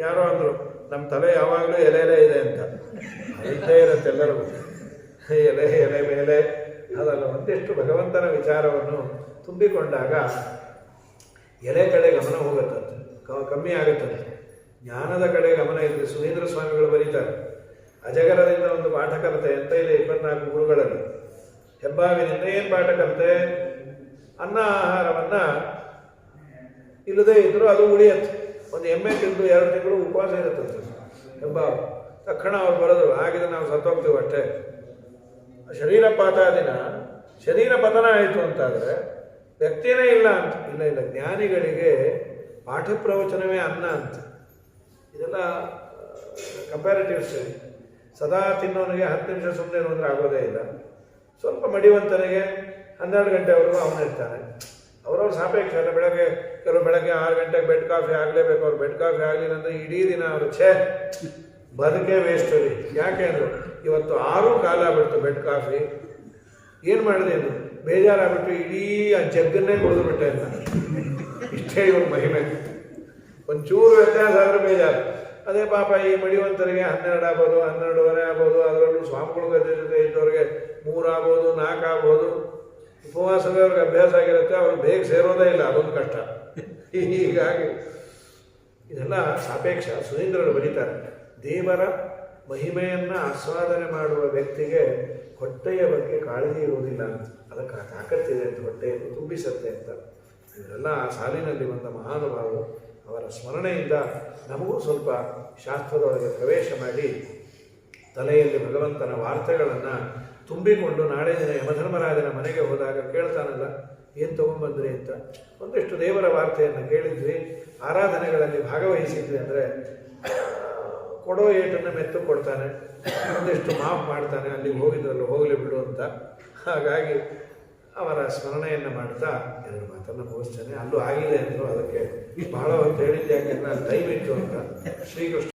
ಯಾರೋ ಅಂದರು ನಮ್ಮ ತಲೆ ಯಾವಾಗಲೂ ಎಲೆ ಇದೆ ಅಂತ, ಇದ್ದೇ ಇರುತ್ತೆ ಎಲ್ಲರಿಗೂ. ಎಲೆ ಎಲೆ ಮೇಲೆ ಅದಲ್ಲ, ಒಂದಿಷ್ಟು ಭಗವಂತನ ವಿಚಾರವನ್ನು ತುಂಬಿಕೊಂಡಾಗ ಎಲೆ ಕಡೆ ಗಮನ ಹೋಗುತ್ತಂತೆ, ಕಮ್ಮಿ ಆಗುತ್ತಂತೆ. ಜ್ಞಾನದ ಕಡೆ ಗಮನ ಇದ್ರೆ ಸುಧೀಂದ್ರ ಸ್ವಾಮಿಗಳು ಬರೀತಾರೆ, ಅಜಗರದಿಂದ ಒಂದು ಪಾಠ ಕಲಿತೆ ಅಂತ ಇದೆ 24 ಗುರುಗಳಲ್ಲಿ. ಹೆಬ್ಬಾವಿನಿಂದ ಏನು ಪಾಠ ಕಲಿತೆ? ಅನ್ನ ಆಹಾರವನ್ನು ಇಲ್ಲದೇ ಇದ್ದರೂ ಅದು ಉಳಿಯತ್ತೆ. ಒಂದು ಎಮ್ಮೆ ತಿಂದು 2 ತಿಂಗಳು ಉಪವಾಸ ಇರುತ್ತಂತೆ ಹೆಬ್ಬಾವು. ತಕ್ಷಣ ಅವ್ರು ಬರೋದು, ಹಾಗಿದ್ರೆ ನಾವು ಸತ್ತೋಗ್ತೀವಿ ಅಷ್ಟೇ. ಶರೀರ ಪತನ ಆಯಿತು ಅಂತಾದರೆ ವ್ಯಕ್ತಿಯೇ ಇಲ್ಲ ಅಂತ. ಇಲ್ಲ, ಜ್ಞಾನಿಗಳಿಗೆ ಪಾಠ ಪ್ರವಚನವೇ ಅನ್ನ ಅಂತ. ಇದೆಲ್ಲ ಕಂಪ್ಯಾರಿಟಿವ್ ಸ್ಟಡಿ. ಸದಾ ತಿನ್ನೋನಿಗೆ 10 ನಿಮಿಷ ಸುಮ್ಮನೆ ಅಂದರೆ ಆಗೋದೇ ಇಲ್ಲ. ಸ್ವಲ್ಪ ಮಡಿವಂತನಿಗೆ 12 ಗಂಟೆವರೆಗೂ ಅವನಿರ್ತಾನೆ. ಅವರವ್ರ ಸಾಪೇಕ್ಷ ಅಲ್ಲ. ಕೆಲವು ಬೆಳಗ್ಗೆ 6 ಗಂಟೆಗೆ ಬೆಡ್ ಕಾಫಿ ಆಗಲೇಬೇಕು. ಅವ್ರು ಬೆಡ್ ಕಾಫಿ ಆಗಲಿಲ್ಲ ಅಂದರೆ ಇಡೀ ದಿನ ಅವರು ಬದುಕೇ ವೇಸ್ಟ್ ಅಲ್ಲಿ. ಯಾಕೆ ಅಂದರು, ಇವತ್ತು 6 ಕಾಲ ಆಗ್ಬಿಡ್ತು ಬೆಡ್ ಕಾಫಿ. ಏನು ಮಾಡಿದೆ ಅಂದರು, ಬೇಜಾರಾಗ್ಬಿಟ್ಟು ಇಡೀ ಆ ಜಗ್ಗನ್ನೇ ಕುಡಿದು ಬಿಟ್ಟೆ ಅಂತ. ಇಷ್ಟೇ ಇವ್ರ ಮಹಿಮೆ. ಒಂಚೂರು ವ್ಯತ್ಯಾಸ ಆದರೂ ಬೇಜಾರು. ಅದೇ ಪಾಪ ಈ ಮಡಿವಂತರಿಗೆ 12 ಆಗ್ಬೋದು, 12:30 ಆಗ್ಬೋದು. ಅದರಲ್ಲೂ ಸ್ವಾಮಿಗಳ ಜೊತೆ ಇದ್ದವ್ರಿಗೆ 3 ಆಗ್ಬೋದು, 4 ಆಗ್ಬೋದು. ಉಪವಾಸವೇ ಅವ್ರಿಗೆ ಅಭ್ಯಾಸ ಆಗಿರುತ್ತೆ, ಅವ್ರಿಗೆ ಬೇಗ ಸೇರೋದೇ ಇಲ್ಲ, ಅದೊಂದು ಕಷ್ಟ. ಹೀಗಾಗಿ ಇದೆಲ್ಲ ಸಾಪೇಕ್ಷ. ಸುಧೀಂದ್ರರು ಬರೀತಾರೆ, ದೇವರ ಮಹಿಮೆಯನ್ನು ಆಸ್ವಾದನೆ ಮಾಡುವ ವ್ಯಕ್ತಿಗೆ ಹೊಟ್ಟೆಯ ಬಗ್ಗೆ ಕಾಳಜಿ ಇರುವುದಿಲ್ಲ ಅಂತ. ಅದಕ್ಕೆ ತಾಕತ್ತಿದೆ ಅಂತ, ಹೊಟ್ಟೆಯನ್ನು ತುಂಬಿಸತ್ತೆ ಅಂತ. ಇವರೆಲ್ಲ ಆ ಸಾಲಿನಲ್ಲಿ ಬಂದ ಮಹಾನುಭಾವರು. ಅವರ ಸ್ಮರಣೆಯಿಂದ ನಮಗೂ ಸ್ವಲ್ಪ ಶಾಸ್ತ್ರದೊಳಗೆ ಪ್ರವೇಶ ಮಾಡಿ ತಲೆಯಲ್ಲಿ ಭಗವಂತನ ವಾರ್ತೆಗಳನ್ನು ತುಂಬಿಕೊಂಡು ನಾಳೆ ದಿನ ಯಮಧರ್ಮರಾಜನ ಮನೆಗೆ ಹೋದಾಗ ಕೇಳ್ತಾನಲ್ಲ, ಏನು ತೊಗೊಂಬಂದ್ರಿ ಅಂತ. ಒಂದಿಷ್ಟು ದೇವರ ವಾರ್ತೆಯನ್ನು ಕೇಳಿದ್ವಿ, ಆರಾಧನೆಗಳಲ್ಲಿ ಭಾಗವಹಿಸಿದ್ವಿ ಅಂದರೆ ಕೊಡೋ ಏಟನ್ನು ಮೆತ್ತು ಕೊಡ್ತಾನೆ, ಒಂದಿಷ್ಟು ಮಾಫ್ ಮಾಡ್ತಾನೆ, ಅಲ್ಲಿಗೆ ಹೋಗಿದ್ರಲ್ಲ ಹೋಗಲಿ ಬಿಡು ಅಂತ. ಹಾಗಾಗಿ ಅವರ ಸ್ಮರಣೆಯನ್ನು ಮಾಡ್ತಾ 2 ಮಾತನ್ನು ಮುಗಿಸ್ತೇನೆ. ಅಲ್ಲೂ ಆಗಿದೆ ಅಂದರು, ಅದಕ್ಕೆ ಬಹಳ ಹೊತ್ತು ಹೇಳಿದ್ದೆ, ಯಾಕೆಂದ್ರೆ ಟೈಮ್ ಇತ್ತು ಅಂತ. ಶ್ರೀಕೃಷ್ಣ